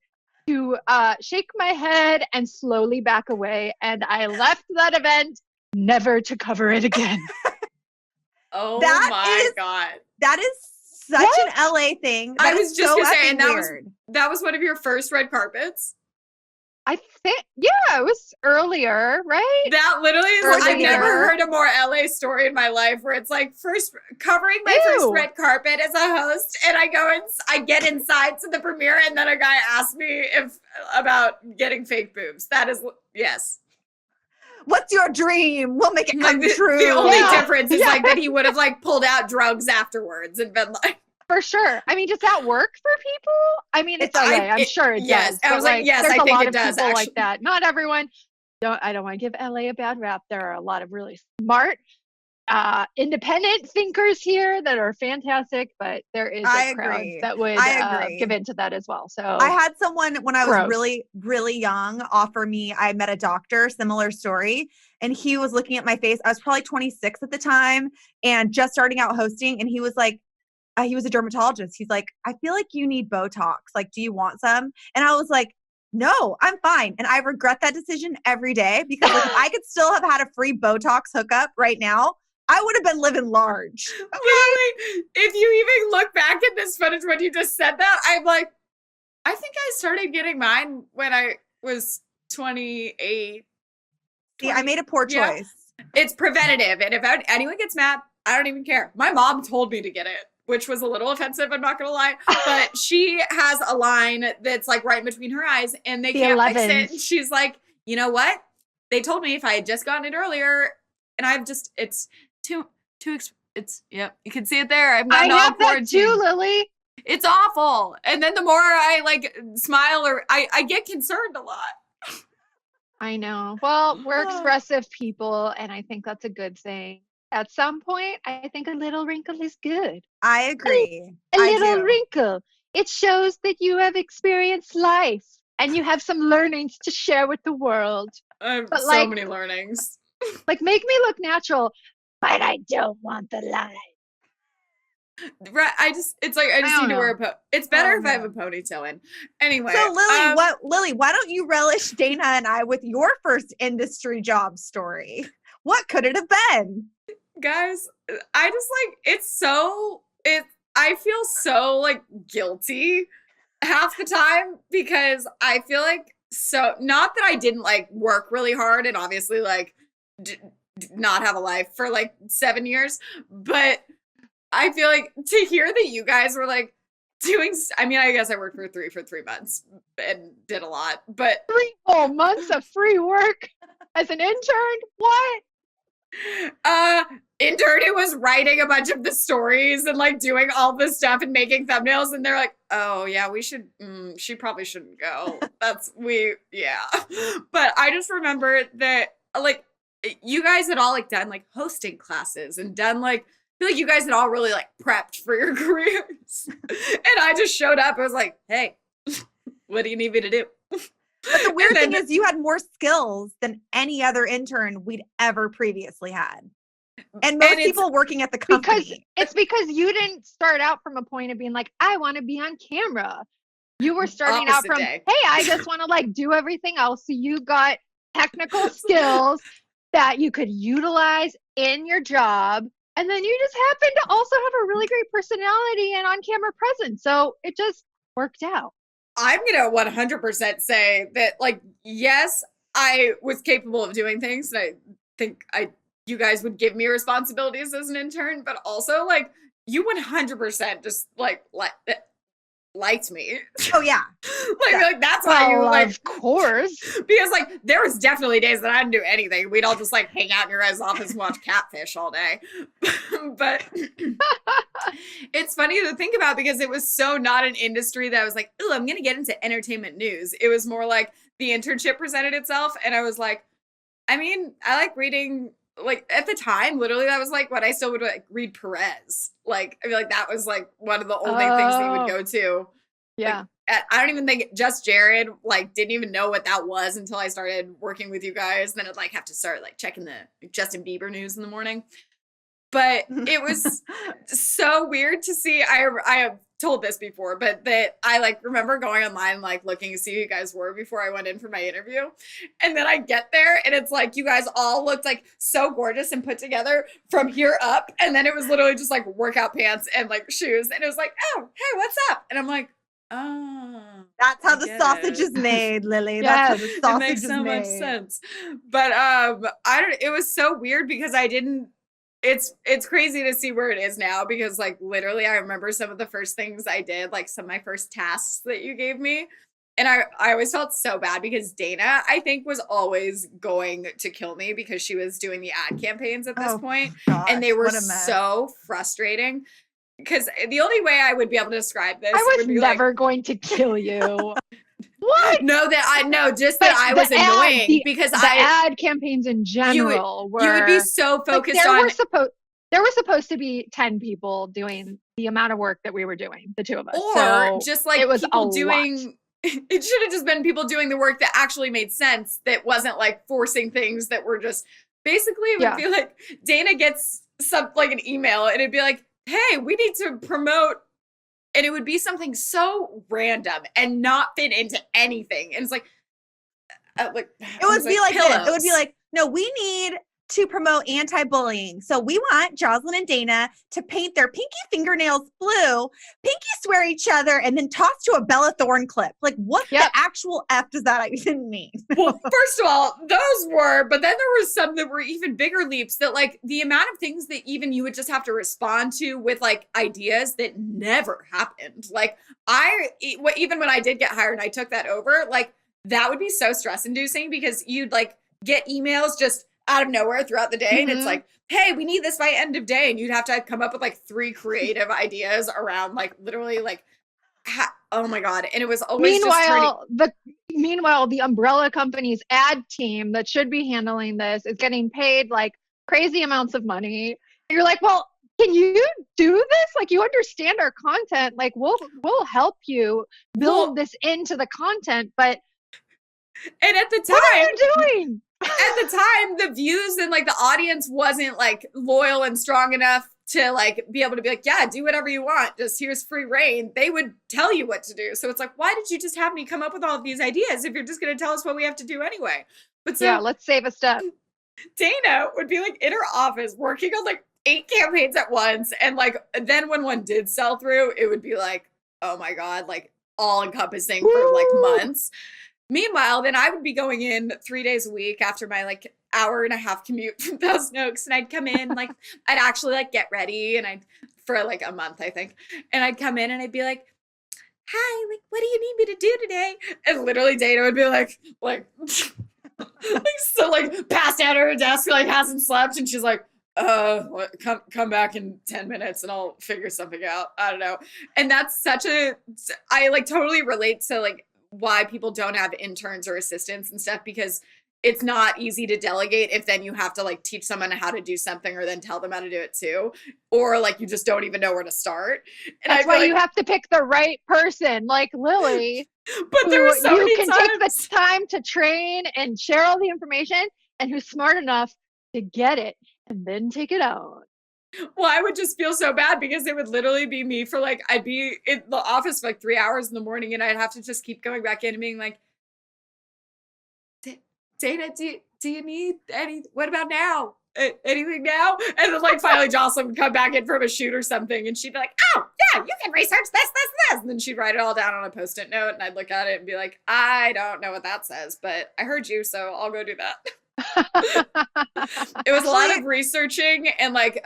to shake my head and slowly back away. And I left that event never to cover it again. Oh my God. That is such an LA thing. I was just gonna say, and weird. that was one of your first red carpets? I think, yeah, it was earlier, right? That literally is, I've never heard a more LA story in my life where it's like covering my first red carpet as a host, and I get inside to the premiere, and then a guy asked me about getting fake boobs. That is, yes. What's your dream? We'll make it come true. The only difference is like that he would have like pulled out drugs afterwards and been like, For sure. I mean, does that work for people? I mean, it's LA. I'm sure it yes. does. I was like, yes, there's I a think lot it of does, people actually. like that. Not everyone. I don't want to give LA a bad rap. There are a lot of really smart, independent thinkers here that are fantastic, but there is a crowd that would give into that as well. So I had someone when I was gross. really, really young offer me, I met a doctor, similar story, and he was looking at my face. I was probably 26 at the time and just starting out hosting. And he was like, he was a dermatologist. He's like, I feel like you need Botox. Like, do you want some? And I was like, no, I'm fine. And I regret that decision every day because like, if I could still have had a free Botox hookup right now, I would have been living large. Okay? Literally, if you even look back at this footage when you just said that, I'm like, I think I started getting mine when I was 28. See, I made a poor choice. It's preventative. And if anyone gets mad, I don't even care. My mom told me to get it, which was a little offensive, I'm not going to lie. But she has a line that's like right in between her eyes and they can't fix it. And she's like, you know what? They told me if I had just gotten it earlier and I've just, it's too, yep. You can see it there. I have that too, Lily. It's awful. And then the more I like smile or I get concerned a lot. I know. Well, we're expressive people, and I think that's a good thing. At some point, I think a little wrinkle is good. I agree. A little wrinkle. It shows that you have experienced life and you have some learnings to share with the world. I have so many learnings. Like, make me look natural, but I don't want the lie. Right, I just need to wear a it's better if I have a ponytail in. Anyway. So Lily, why don't you relish Dana and I with your first industry job story? What could it have been? Guys, I just I feel so like guilty half the time because I feel like not that I didn't like work really hard and obviously like not have a life for like 7 years, but I feel like to hear that you guys were like doing, I mean, I guess I worked for 3 months and did a lot, but 3 whole months of free work as an intern? What? Intern was writing a bunch of the stories and like doing all this stuff and making thumbnails. And they're like, oh yeah, she probably shouldn't go. But I just remember that like you guys had all like done like hosting classes and done like, I feel like you guys had all really like prepped for your careers. And I just showed up. I was like, hey, what do you need me to do? But the weird thing is you had more skills than any other intern we'd ever previously had. And most people working at the company. Because you didn't start out from a point of being like, I want to be on camera. You were starting out from, hey, I just want to like do everything else. So you got technical skills that you could utilize in your job. And then you just happen to also have a really great personality and on-camera presence. So it just worked out. I'm going to 100% say that, like, yes, I was capable of doing things. And I think you guys would give me responsibilities as an intern. But also, like, you 100% just, liked me. Oh, yeah. Like that's why you like, of course, because like there was definitely days that I didn't do anything. We'd all just like hang out in your guys' office and watch Catfish all day. But it's funny to think about because it was so not an industry that I was like, ooh, I'm gonna get into entertainment news. It was more like the internship presented itself, and I was like, I mean, I like reading. Like at the time, literally, that was like what I still would like read Perez. Like I feel like that was like one of the only things that you would go to. Yeah. Like, I don't even think Just Jared like didn't even know what that was until I started working with you guys. Then I'd like have to start like checking the Justin Bieber news in the morning. But it was so weird to see. I have told this before, but that I like remember going online, like looking to see who you guys were before I went in for my interview. And then I get there and it's like, you guys all looked like so gorgeous and put together from here up. And then it was literally just like workout pants and like shoes. And it was like, oh, hey, what's up? And I'm like, oh, that's how the sausage is made, Lily. That's how the sausage is made. It makes so much sense. But it was so weird because I didn't. It's crazy to see where it is now because like literally I remember some of the first things I did, like some of my first tasks that you gave me. And I always felt so bad because Dana, I think, was always going to kill me because she was doing the ad campaigns at this point. Gosh, and they were so frustrating. because the only way I would be able to describe this, I was would be never going to kill you. What? No, just that I was annoying because the ad campaigns in general you would be so focused on. There were supposed to be 10 people doing the amount of work that we were doing, the two of us. Or so just like it was people doing, it should have just been people doing the work that actually made sense, that wasn't like forcing things that were just, basically it would be like, Dana gets like an email and it'd be like, hey, we need to promote, and it would be something so random and not fit into anything. And it's like it would be like this. It would be like, no, we need to promote anti-bullying. So we want Joslyn and Dana to paint their pinky fingernails blue, pinky swear each other, and then toss to a Bella Thorne clip. Like, what the actual F does that even mean? Well, first of all, those were, but then there were some that were even bigger leaps, that like the amount of things that even you would just have to respond to with like ideas that never happened. Like even when I did get hired and I took that over, like that would be so stress inducing, because you'd like get emails just out of nowhere throughout the day. And it's like, hey, we need this by end of day. And you'd have to come up with like 3 creative ideas around like literally like, oh my God. And it was always Meanwhile, the umbrella company's ad team that should be handling this is getting paid like crazy amounts of money. And you're like, well, can you do this? Like, you understand our content. Like, we'll help you build this into the content. But and at the time, what are you doing? At the time, the views and like the audience wasn't like loyal and strong enough to like be able to be like, yeah, do whatever you want. Just here's free reign. They would tell you what to do. So it's like, why did you just have me come up with all of these ideas if you're just going to tell us what we have to do anyway? But so let's save a step. Dana would be like in her office working on like 8 campaigns at once. And like, then when one did sell through, it would be like, oh my God, like all encompassing for like months. Meanwhile, then I would be going in 3 days a week after my like hour-and-a-half commute from Thousand Oaks, and I'd come in like I'd actually like get ready, and for like a month I think, and I'd come in and I'd be like, hi, like what do you need me to do today? And literally Dana would be like so like passed out at her desk, like hasn't slept, and she's like, come back in 10 minutes and I'll figure something out. I don't know. And that's I like totally relate to like why people don't have interns or assistants and stuff, because it's not easy to delegate if then you have to like teach someone how to do something or then tell them how to do it too, or like you just don't even know where to start. And that's why you have to pick the right person, like Lily. But there were so many you can take the time to train and share all the information, and who's smart enough to get it and then take it out. Well, I would just feel so bad because it would literally be me for like, I'd be in the office for like 3 hours in the morning, and I'd have to just keep going back in and being like, Dana, do you need what about now? Anything now? And then like finally Joslyn would come back in from a shoot or something, and she'd be like, oh yeah, you can research this. And then she'd write it all down on a Post-it note, and I'd look at it and be like, I don't know what that says, but I heard you, so I'll go do that. It was a lot of researching and like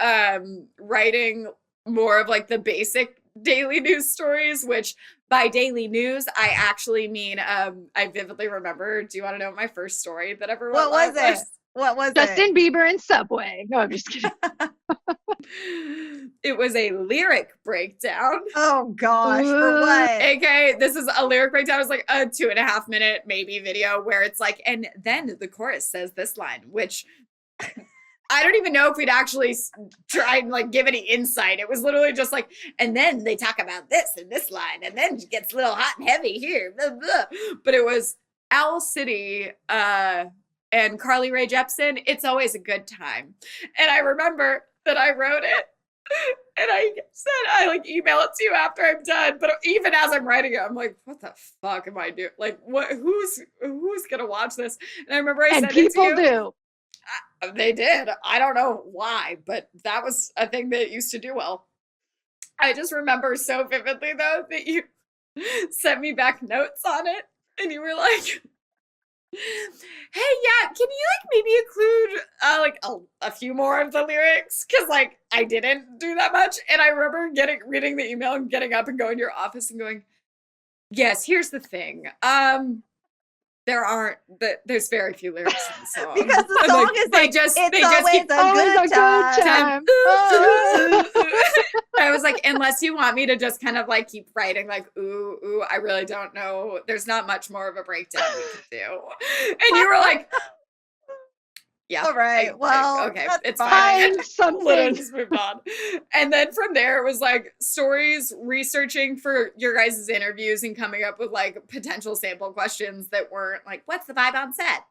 writing more of like the basic daily news stories, which by daily news I actually mean I vividly remember. Do you want to know my first story that ever went live? What was Justin Bieber and Subway. No, I'm just kidding. It was a lyric breakdown. Oh gosh, for what? Okay, this is a lyric breakdown. It was like a 2.5 minute maybe video where it's like, and then the chorus says this line, which I don't even know if we'd actually try and like give any insight. It was literally just like, and then they talk about this in this line, and then it gets a little hot and heavy here. Blah, blah. But it was Owl City and Carly Rae Jepsen, It's Always a Good Time. And I remember that I wrote it, and I said, I like email it to you after I'm done. But even as I'm writing it, I'm like, what the fuck am I doing? Like, what? Who's gonna watch this? And I remember I sent it to you. People do. They did. I don't know why, but that was a thing that used to do well. I just remember so vividly though that you sent me back notes on it, and you were like, hey, yeah, can you like maybe include like a few more of the lyrics? Because like I didn't do that much. And I remember reading the email and getting up and going to your office and going, yes, here's the thing. There's very few lyrics in the song. Because the song like, is like, it's always a good time. I was like, unless you want me to just kind of like keep writing, like, ooh, I really don't know. There's not much more of a breakdown we can do. And you were like, yeah. All right. Okay. It's fine. Find something. Literally just moved on. And then from there, it was like stories, researching for your guys' interviews and coming up with like potential sample questions that weren't like, what's the vibe on set?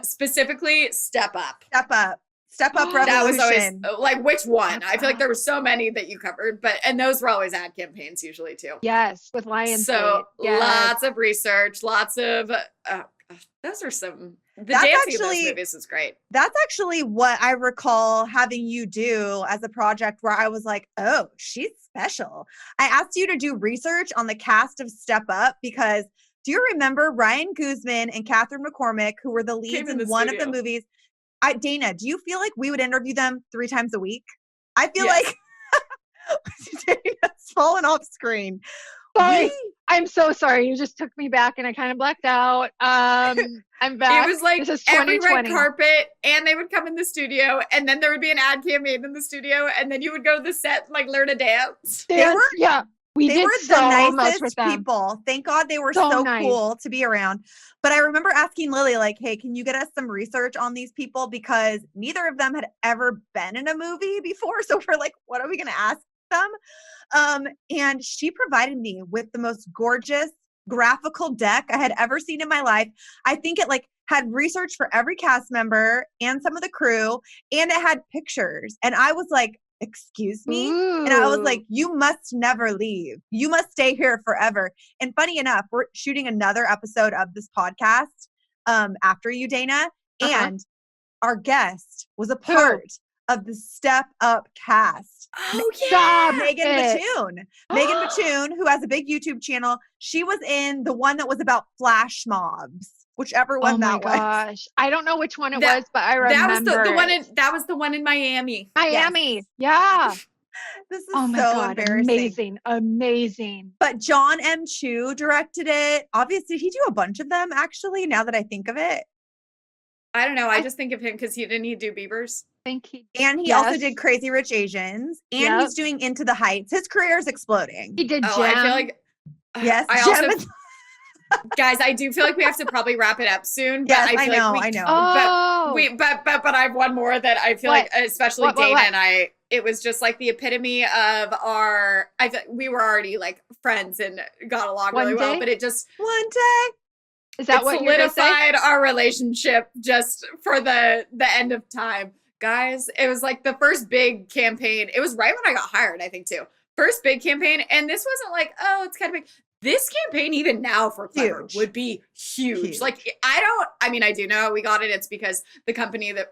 Specifically, Step Up. Step Up Revolution. That was always like, which one? I feel like there were so many that you covered, and those were always ad campaigns usually too. Yes, with Lionsgate. So yes. lots of research, lots of, those are some, the dancing in those movies is great. That's actually what I recall having you do as a project where I was like, oh, she's special. I asked you to do research on the cast of Step Up because do you remember Ryan Guzman and Catherine McCormick, who were the leads in one of the movies? Dana, do you feel like we would interview them 3 times a week? I feel like Dana's fallen off screen. Sorry. I'm so sorry. You just took me back and I kind of blacked out. I'm back. It was like this is every red carpet, and they would come in the studio, and then there would be an ad campaign in the studio, and then you would go to the set and like learn to dance. We did were so the much nicest with them. people. Thank God they were so nice. cool to be around. But I remember asking Lily, like, hey, can you get us some research on these people? Because neither of them had ever been in a movie before. So we're like, what are we going to ask them? And she provided me with the most gorgeous graphical deck I had ever seen in my life. I think it like had research for every cast member and some of the crew, and it had pictures. And I was like, excuse me? Ooh. And I was like, you must never leave. You must stay here forever. And funny enough, we're shooting another episode of this podcast after you, Dana. And our guest was a part of the Step Up cast. Oh, yeah. Megan Batoon. Megan Batoon, who has a big YouTube channel. She was in the one that was about flash mobs. Whichever one that was. Oh my gosh. I don't know which one it was, but I remember. That was the one in Miami. Miami. Yes. Yeah. This is oh my so God, embarrassing. Amazing. But John M. Chu directed it. Obviously, he do a bunch of them, actually, now that I think of it. I don't know. I just think of him because didn't he do Beavers? And he also did Crazy Rich Asians. And he's doing Into the Heights. His career is exploding. He did Gem. I feel like... Yes, guys, I do feel like we have to probably wrap it up soon. But yes, I know. But I have one more that I feel like, especially Dana and I, it was just like the epitome of our. We were already like friends and got along really well, but it just one day. Is that what solidified our relationship just for the end of time, guys? It was like the first big campaign. It was right when I got hired, I think too. First big campaign, and this wasn't like, oh, it's kind of big. This campaign, even now for Clevver, would be huge. Like, I do know we got it. It's because the company that,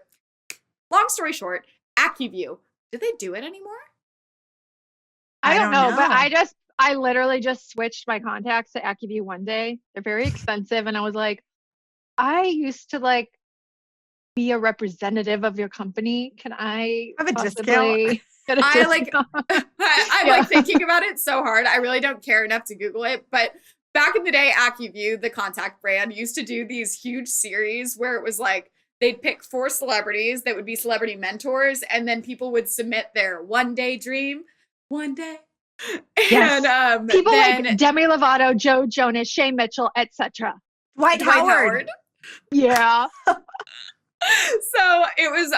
long story short, Accuvue, did they do it anymore? I don't know, but I literally just switched my contacts to Accuvue one day. They're very expensive. And I was like, I used to like be a representative of your company. Can I have a discount? I'm like thinking about it so hard. I really don't care enough to Google it. But back in the day, Accuvue, the contact brand, used to do these huge series where it was like they'd pick 4 celebrities that would be celebrity mentors, and then people would submit their one day dream. One day. Yes. And people like Demi Lovato, Joe Jonas, Shay Mitchell, etc. Dwight Howard. Yeah. So it was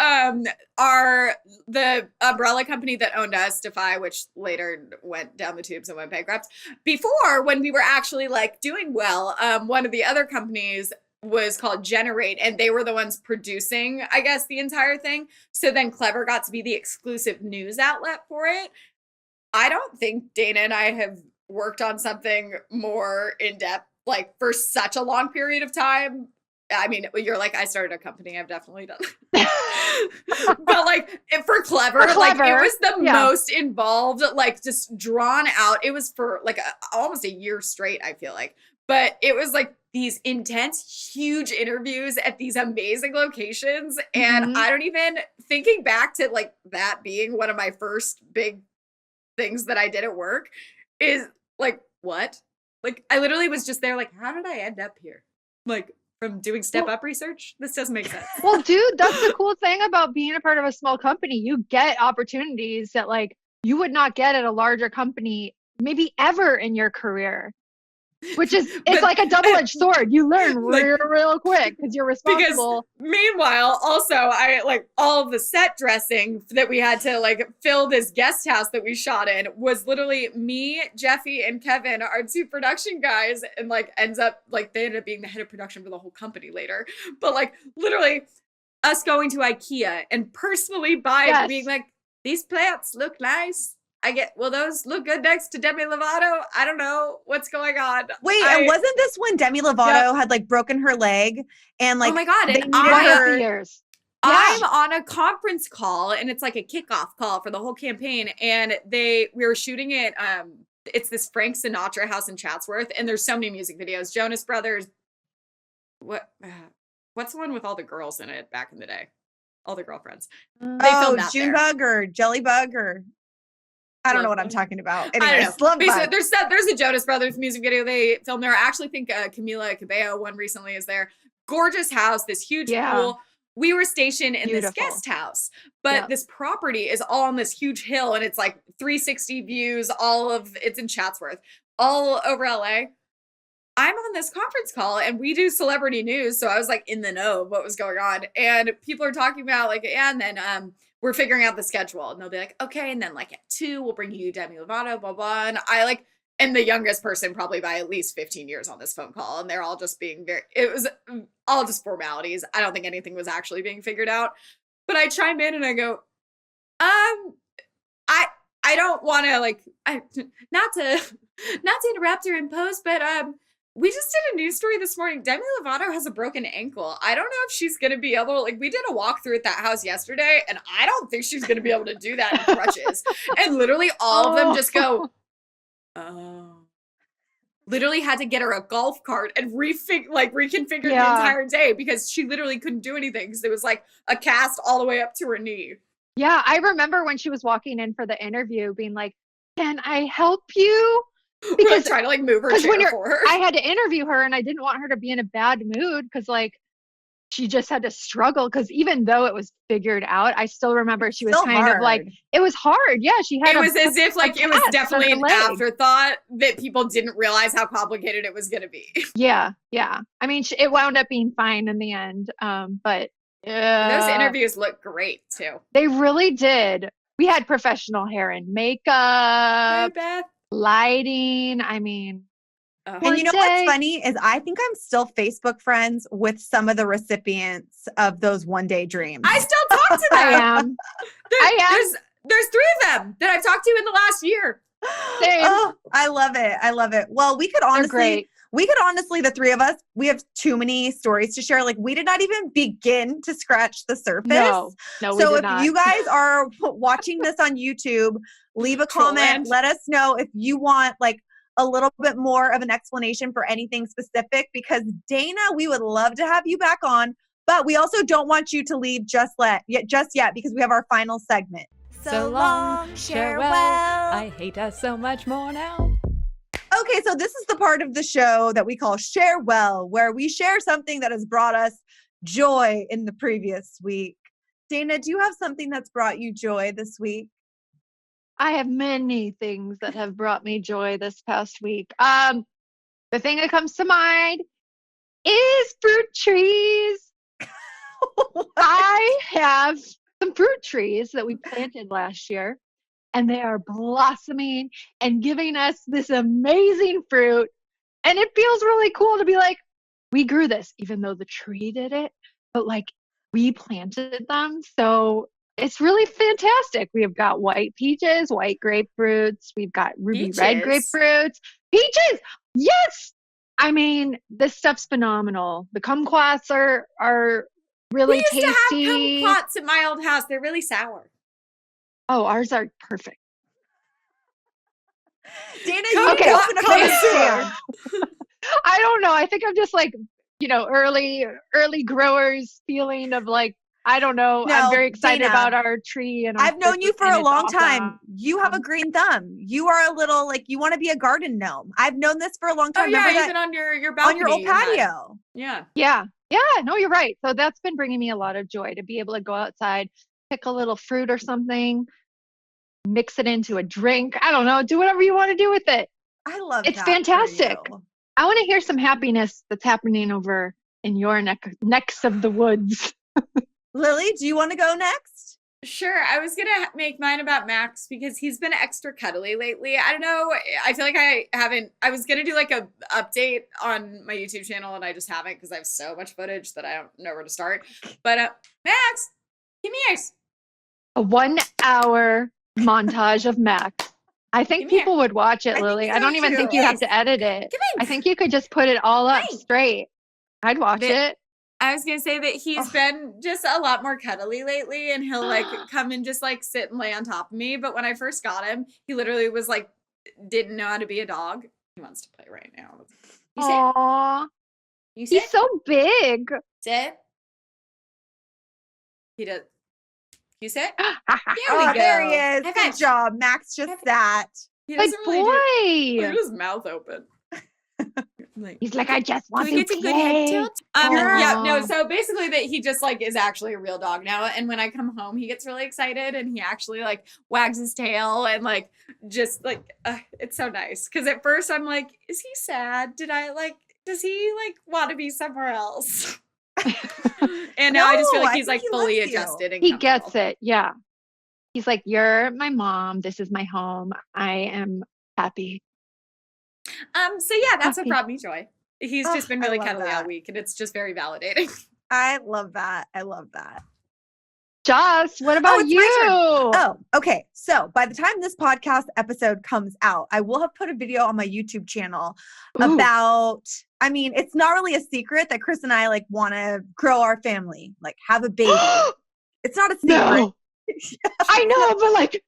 the umbrella company that owned us, Defy, which later went down the tubes and went bankrupt. Before, when we were actually like doing well, one of the other companies was called Generate, and they were the ones producing, I guess, the entire thing. So then Clevver got to be the exclusive news outlet for it. I don't think Dana and I have worked on something more in depth, like for such a long period of time. I mean, you're like, I started a company. I've definitely done but like for Clevver, like it was the most involved, like just drawn out. It was for like almost a year straight, I feel like. But it was like these intense, huge interviews at these amazing locations. And I don't even, thinking back to like that being one of my first big things that I did at work is like, what? Like, I literally was just there like, how did I end up here? Like, from doing Step Up research? This doesn't make sense. Well, dude, that's the cool thing about being a part of a small company. You get opportunities that like you would not get at a larger company, maybe ever in your career. Which is, it's like a double-edged sword. You learn real quick because you're responsible. Because meanwhile, also, I like all of the set dressing that we had to like fill this guest house that we shot in was literally me, Jeffy, and Kevin, our 2 production guys, and like ends up like they ended up being the head of production for the whole company later. But like literally us going to IKEA and personally buying, being like, these plants look nice. Will those look good next to Demi Lovato? I don't know what's going on. Wait, and wasn't this when Demi Lovato had like broken her leg and like, oh my God, they and I'm on a conference call and it's like a kickoff call for the whole campaign. And we were shooting it. It's this Frank Sinatra house in Chatsworth. And there's so many music videos, Jonas Brothers. What's the one with all the girls in it back in the day? All the girlfriends. They filmed that Junebug or Jellybug or I don't know what I'm talking about. Anyways, there's a Jonas Brothers music video they filmed there. I actually think Camila Cabello one recently is there. Gorgeous house, this huge pool. We were stationed in this guest house, but this property is all on this huge hill and it's like 360 views, it's in Chatsworth, all over LA. I'm on this conference call and we do celebrity news. So I was like in the know of what was going on. And people are talking about like, and then we're figuring out the schedule. And they'll be like, okay. And then like at 2, we'll bring you Demi Lovato, blah, blah. And I am the youngest person probably by at least 15 years on this phone call. And they're all just being it was all just formalities. I don't think anything was actually being figured out. But I chime in and I go, I don't want to like, not to interrupt or impose, but we just did a news story this morning. Demi Lovato has a broken ankle. I don't know if she's going to be able, like we did a walkthrough at that house yesterday and I don't think she's going to be able to do that in crutches. And literally all of them just go, oh. Literally had to get her a golf cart and reconfigure the entire day because she literally couldn't do anything because it was like a cast all the way up to her knee. Yeah, I remember when she was walking in for the interview being like, can I help you? Because trying to like move her chair for her. I had to interview her and I didn't want her to be in a bad mood because like she just had to struggle because even though it was figured out, I still remember she was kind of like, it was hard. Yeah, she had it was as if like it was definitely an afterthought that people didn't realize how complicated it was going to be. Yeah. I mean, it wound up being fine in the end. But those interviews look great too. They really did. We had professional hair and makeup. Hey, Beth. Lighting. I mean, and you know what's funny is I think I'm still Facebook friends with some of the recipients of those one-day dreams. I still talk to them. I am. There's 3 of them that I've talked to in the last year. Same. Oh, I love it. Well, we could honestly, the 3 of us, we have too many stories to share. Like we did not even begin to scratch the surface. No, so if you guys are watching this on YouTube, leave a comment. Let us know if you want like a little bit more of an explanation for anything specific because Dana, we would love to have you back on, but we also don't want you to leave just yet because we have our final segment. So long, Sharewell. I hate us so much more now. Okay, so this is the part of the show that we call Sharewell, where we share something that has brought us joy in the previous week. Dana, do you have something that's brought you joy this week? I have many things that have brought me joy this past week. The thing that comes to mind is fruit trees. I have some fruit trees that we planted last year, and they are blossoming and giving us this amazing fruit. And it feels really cool to be like, we grew this, even though the tree did it, but like we planted them. So it's really fantastic. We have got white peaches, white grapefruits. We've got ruby red grapefruits. Peaches! Yes! I mean, this stuff's phenomenal. The kumquats are really tasty. We used to have kumquats at my old house. They're really sour. Oh, ours are perfect. Dana, you open up a connoisseur. I don't know. I think I'm just like, early growers feeling of like, I don't know. No, I'm very excited about our tree. And I've known you for a long time. You have a green thumb. You are a little like, you want to be a garden gnome. I've known this for a long time. Oh, yeah, even on your balcony. On your old patio. Yeah. Yeah. Yeah. No, you're right. So that's been bringing me a lot of joy to be able to go outside, pick a little fruit or something. mix it into a drink. I don't know. Do whatever you want to do with it. I love It's that fantastic. for you. I want to hear some happiness that's happening over in your necks of the woods. Lily, do you want to go next? Sure. I was going to make mine about Max because he's been extra cuddly lately. I don't know. I feel like I was going to do like a update on my YouTube channel and I just haven't because I have so much footage that I don't know where to start. But Max, give me yours. A 1 hour montage of Max. I think people would watch it, Lily. I don't even think you have to edit it. I think you could just put it all up straight. I'd watch it. I was gonna say that he's been just a lot more cuddly lately, and he'll like come and just like sit and lay on top of me. But when I first got him, he literally was like, didn't know how to be a dog. He wants to play right now. You sit. Aww. You sit. He's so big. Sit. He does. You sit. There he is. Good job. Max just sat. Good boy. Look at his mouth open. He's like, I just want to get a good head tilt. Yeah, no. So basically, that he just like is actually a real dog now. And when I come home, he gets really excited and he actually like wags his tail and like just like it's so nice. Because at first I'm like, is he sad? Does he like want to be somewhere else? And now I just feel like he's like fully adjusted. And he gets it. Yeah. He's like, you're my mom. This is my home. I am happy. So yeah, that's what brought me joy. He's just been really cuddly all week and it's just very validating. I love that. I love that. Joss, what about you? Oh, okay. So by the time this podcast episode comes out, I will have put a video on my YouTube channel about, I mean, it's not really a secret that Chris and I like want to grow our family, like have a baby. It's not a secret. No. I know, but like,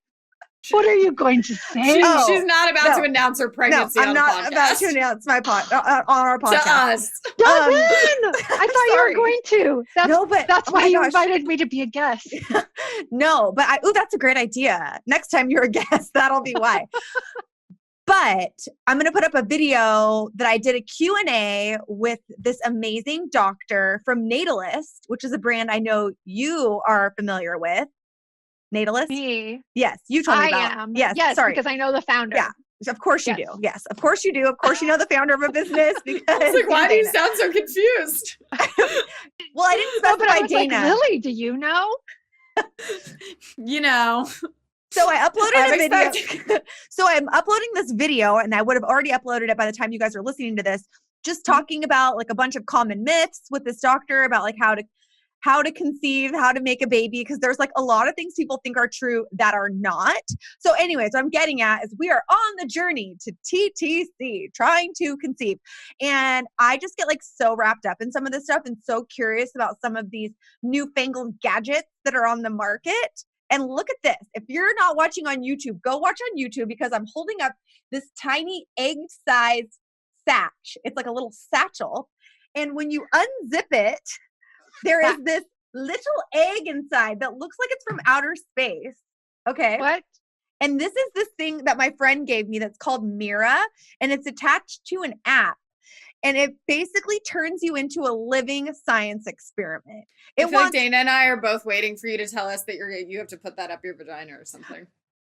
what are you going to say? She's not about to announce her pregnancy on the podcast. I'm not about to announce my on our podcast. To us. I thought you were going to. That's why you invited me to be a guest. No, but that's a great idea. Next time you're a guest, that'll be why. But I'm going to put up a video that I did a Q&A with this amazing doctor from Natalist, which is a brand I know you are familiar with. Natalist? Me? Yes, you told me about. I am. Yes, sorry. Because I know the founder. Yeah, of course you do. Yes, of course you do. Of course you know the founder of a business. Because I was like, why do you sound so confused? Well, I didn't specify but I was Dana. Like, Lily, do you know? You know. So I uploaded a video. So I'm uploading this video, and I would have already uploaded it by the time you guys are listening to this, just talking about like a bunch of common myths with this doctor about like how to conceive, how to make a baby, because there's like a lot of things people think are true that are not. So anyways, what I'm getting at is we are on the journey to TTC, trying to conceive. And I just get like so wrapped up in some of this stuff and so curious about some of these newfangled gadgets that are on the market. And look at this. If you're not watching on YouTube, go watch on YouTube because I'm holding up this tiny egg-sized satch. It's like a little satchel. And when you unzip it, there is this little egg inside that looks like it's from outer space. Okay. What? And this is this thing that my friend gave me that's called Mira, and it's attached to an app. And it basically turns you into a living science experiment. I feel like Dana and I are both waiting for you to tell us that you have to put that up your vagina or something.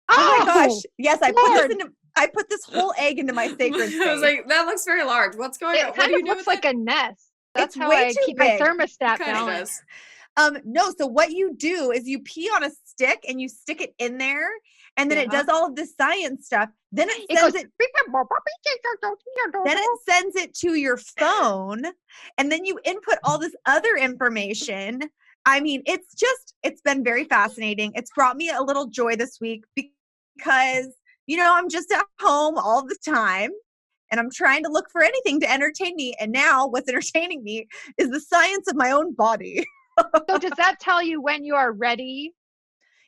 Oh my gosh. Yes, I put this whole egg into my sacred space. I was like, that looks very large. What's going on? It kind of looks like a nest. That's how I keep my thermostat balanced. No, so what you do is you pee on a stick and you stick it in there, and then it does all of this science stuff. Then it sends it to your phone, and then you input all this other information. I mean, it's been very fascinating. It's brought me a little joy this week because, I'm just at home all the time. And I'm trying to look for anything to entertain me. And now what's entertaining me is the science of my own body. So does that tell you when you are ready?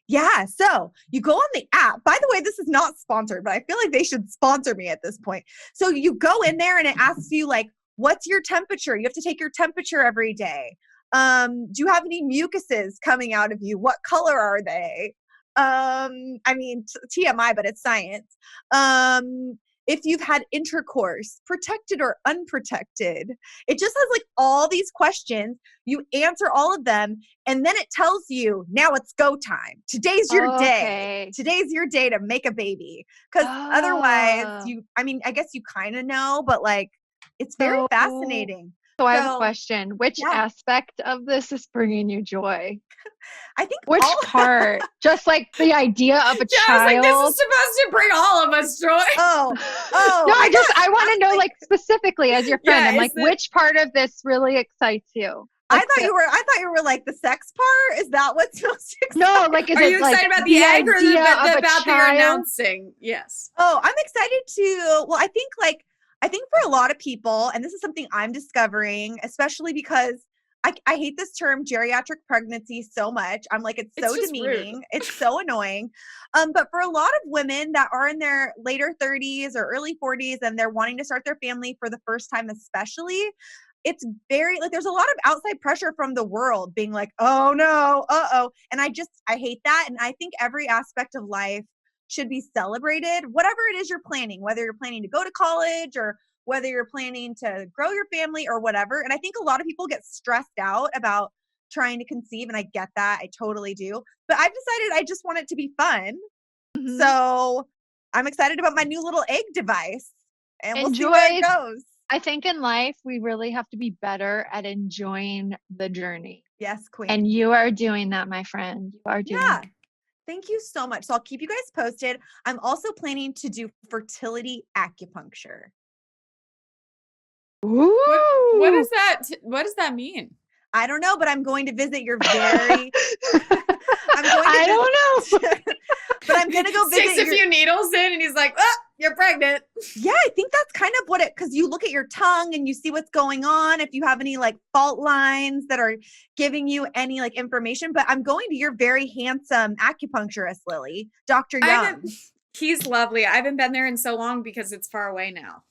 Yeah. So you go on the app. By the way, this is not sponsored, but I feel like they should sponsor me at this point. So you go in there and it asks you like, what's your temperature? You have to take your temperature every day. Do you have any mucuses coming out of you? What color are they? I mean, TMI, but it's science. if you've had intercourse, protected or unprotected. It just has like all these questions. You answer all of them, and then it tells you, now it's go time. Today's your day. Today's your day to make a baby. Because otherwise, I guess you kind of know, but like, it's very fascinating. So I have a question. Which aspect of this is bringing you joy? I think which part? Just like the idea of a child. I was like, this is supposed to bring all of us joy. Oh. No, I want to know, like, specifically as your friend. I'm like, which part of this really excites you? Like I thought you were like the sex part. Is that what's most exciting? No, like, are you excited about the egg or about the announcing? Yes. Oh, I'm excited to. Well, I think for a lot of people, and this is something I'm discovering, especially because I hate this term geriatric pregnancy so much. I'm like, it's so demeaning. Rude. It's so annoying. But for a lot of women that are in their later 30s or early 40s and they're wanting to start their family for the first time, especially, it's very like there's a lot of outside pressure from the world being like, oh no, and I hate that. And I think every aspect of life should be celebrated, whatever it is you're planning, whether you're planning to go to college or whether you're planning to grow your family or whatever. And I think a lot of people get stressed out about trying to conceive, and I get that. I totally do. But I've decided I just want it to be fun. Mm-hmm. So I'm excited about my new little egg device, and we'll see where it goes. I think in life, we really have to be better at enjoying the journey. Yes, queen. And you are doing that, my friend. You are doing that. Thank you so much. So I'll keep you guys posted. I'm also planning to do fertility acupuncture. Ooh. What does that mean? I don't know, but I'm going to visit your very I don't know. But I'm going to go visit. Sticks a few needles in and he's like, oh, you're pregnant. Yeah, I think that's kind of what because you look at your tongue and you see what's going on. If you have any like fault lines that are giving you any like information, but I'm going to your very handsome acupuncturist, Lily, Dr. Young. He's lovely. I haven't been there in so long because it's far away now.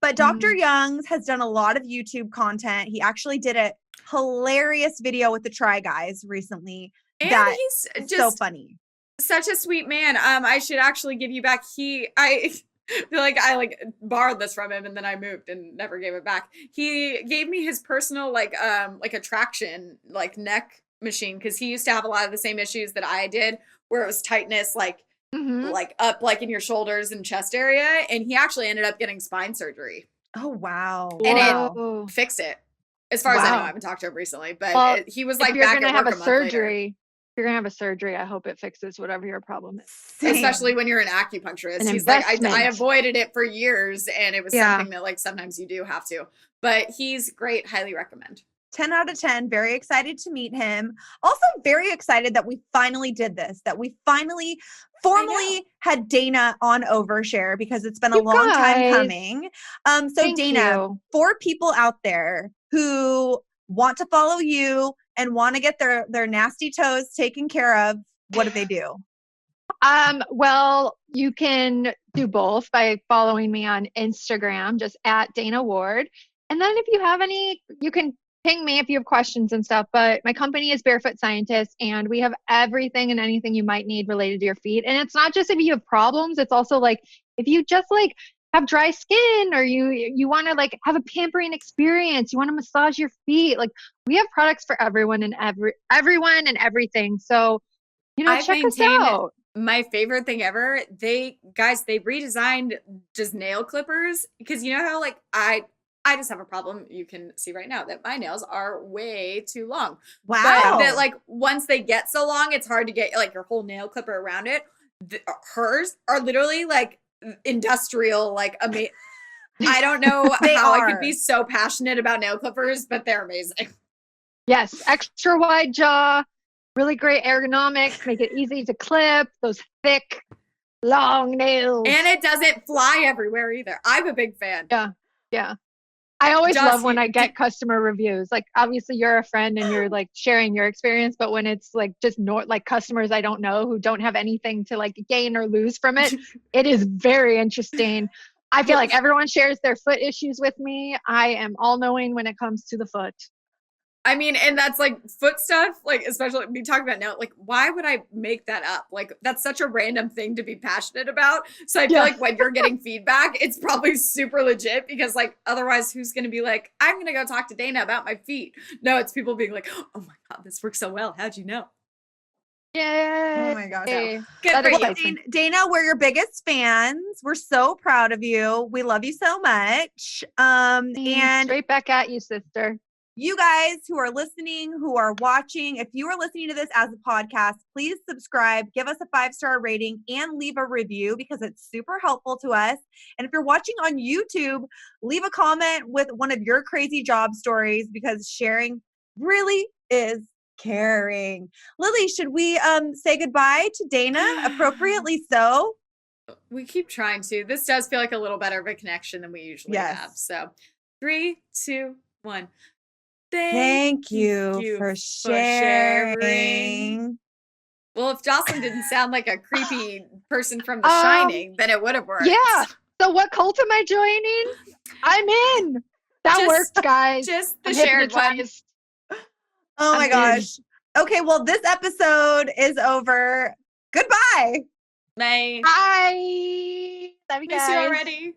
But Dr. Young has done a lot of YouTube content. He actually did a hilarious video with the Try Guys recently. And he's just so funny. Such a sweet man. I should actually give you back. I feel like I borrowed this from him and then I moved and never gave it back. He gave me his personal like attraction neck machine because he used to have a lot of the same issues that I did, where it was tightness like up like in your shoulders and chest area, and he actually ended up getting spine surgery. Oh wow! And it fixed it. As far as I know, I haven't talked to him recently, but he was like, back at work a month later. You're going to have a surgery. I hope it fixes whatever your problem is. Same. Especially when you're an acupuncturist. He's like, I avoided it for years, and it was something that like sometimes you do have to. But he's great. Highly recommend. 10 out of 10. Very excited to meet him. Also very excited that we finally did this, that we finally formally had Dana on Overshare because it's been a long time coming. So thank Dana, for people out there who want to follow you and want to get their nasty toes taken care of, what do they do? Well, you can do both by following me on Instagram, just at Dana Ward. And then if you have any, you can ping me if you have questions and stuff. But my company is Barefoot Scientist, and we have everything and anything you might need related to your feet. And it's not just if you have problems, it's also like if you just like have dry skin, or you want to like have a pampering experience, you want to massage your feet. Like, we have products for everyone and everyone and everything. So, check us out. My favorite thing ever, they redesigned just nail clippers, because you know how like I just have a problem. You can see right now that my nails are way too long. Wow. But that like once they get so long, it's hard to get like your whole nail clipper around it. Hers are literally like industrial, like amazing. I don't know how I could be so passionate about nail clippers, but they're amazing. Yes, extra wide jaw, really great ergonomics, make it easy to clip those thick, long nails. And it doesn't fly everywhere either. I'm a big fan. Yeah. I always love when I get customer reviews. Like, obviously you're a friend and you're like sharing your experience, but when it's like just like customers I don't know who don't have anything to like gain or lose from it, it is very interesting. I feel like everyone shares their foot issues with me. I am all knowing when it comes to the foot. I mean, and that's like foot stuff, like especially we talk about now, like why would I make that up? Like that's such a random thing to be passionate about. So I feel like when you're getting feedback, it's probably super legit because like otherwise who's going to be like, I'm going to go talk to Dana about my feet. No, it's people being like, oh my God, this works so well. How'd you know? Yeah. Oh my gosh. So, good for you. Dana, we're your biggest fans. We're so proud of you. We love you so much. And straight back at you, sister. You guys who are listening, who are watching, if you are listening to this as a podcast, please subscribe, give us a 5-star rating, and leave a review because it's super helpful to us. And if you're watching on YouTube, leave a comment with one of your crazy job stories because sharing really is caring. Lily, should we say goodbye to Dana appropriately so? We keep trying to. This does feel like a little better of a connection than we usually have. So 3, 2, 1. Thank you for sharing. Well, if Joslyn didn't sound like a creepy person from The Shining, then it would have worked. Yeah. So what cult am I joining? I'm in. That worked, guys. Just the shared one. Oh my gosh. Okay, well, this episode is over. Goodbye. Bye. Bye. Love you guys. Miss you already.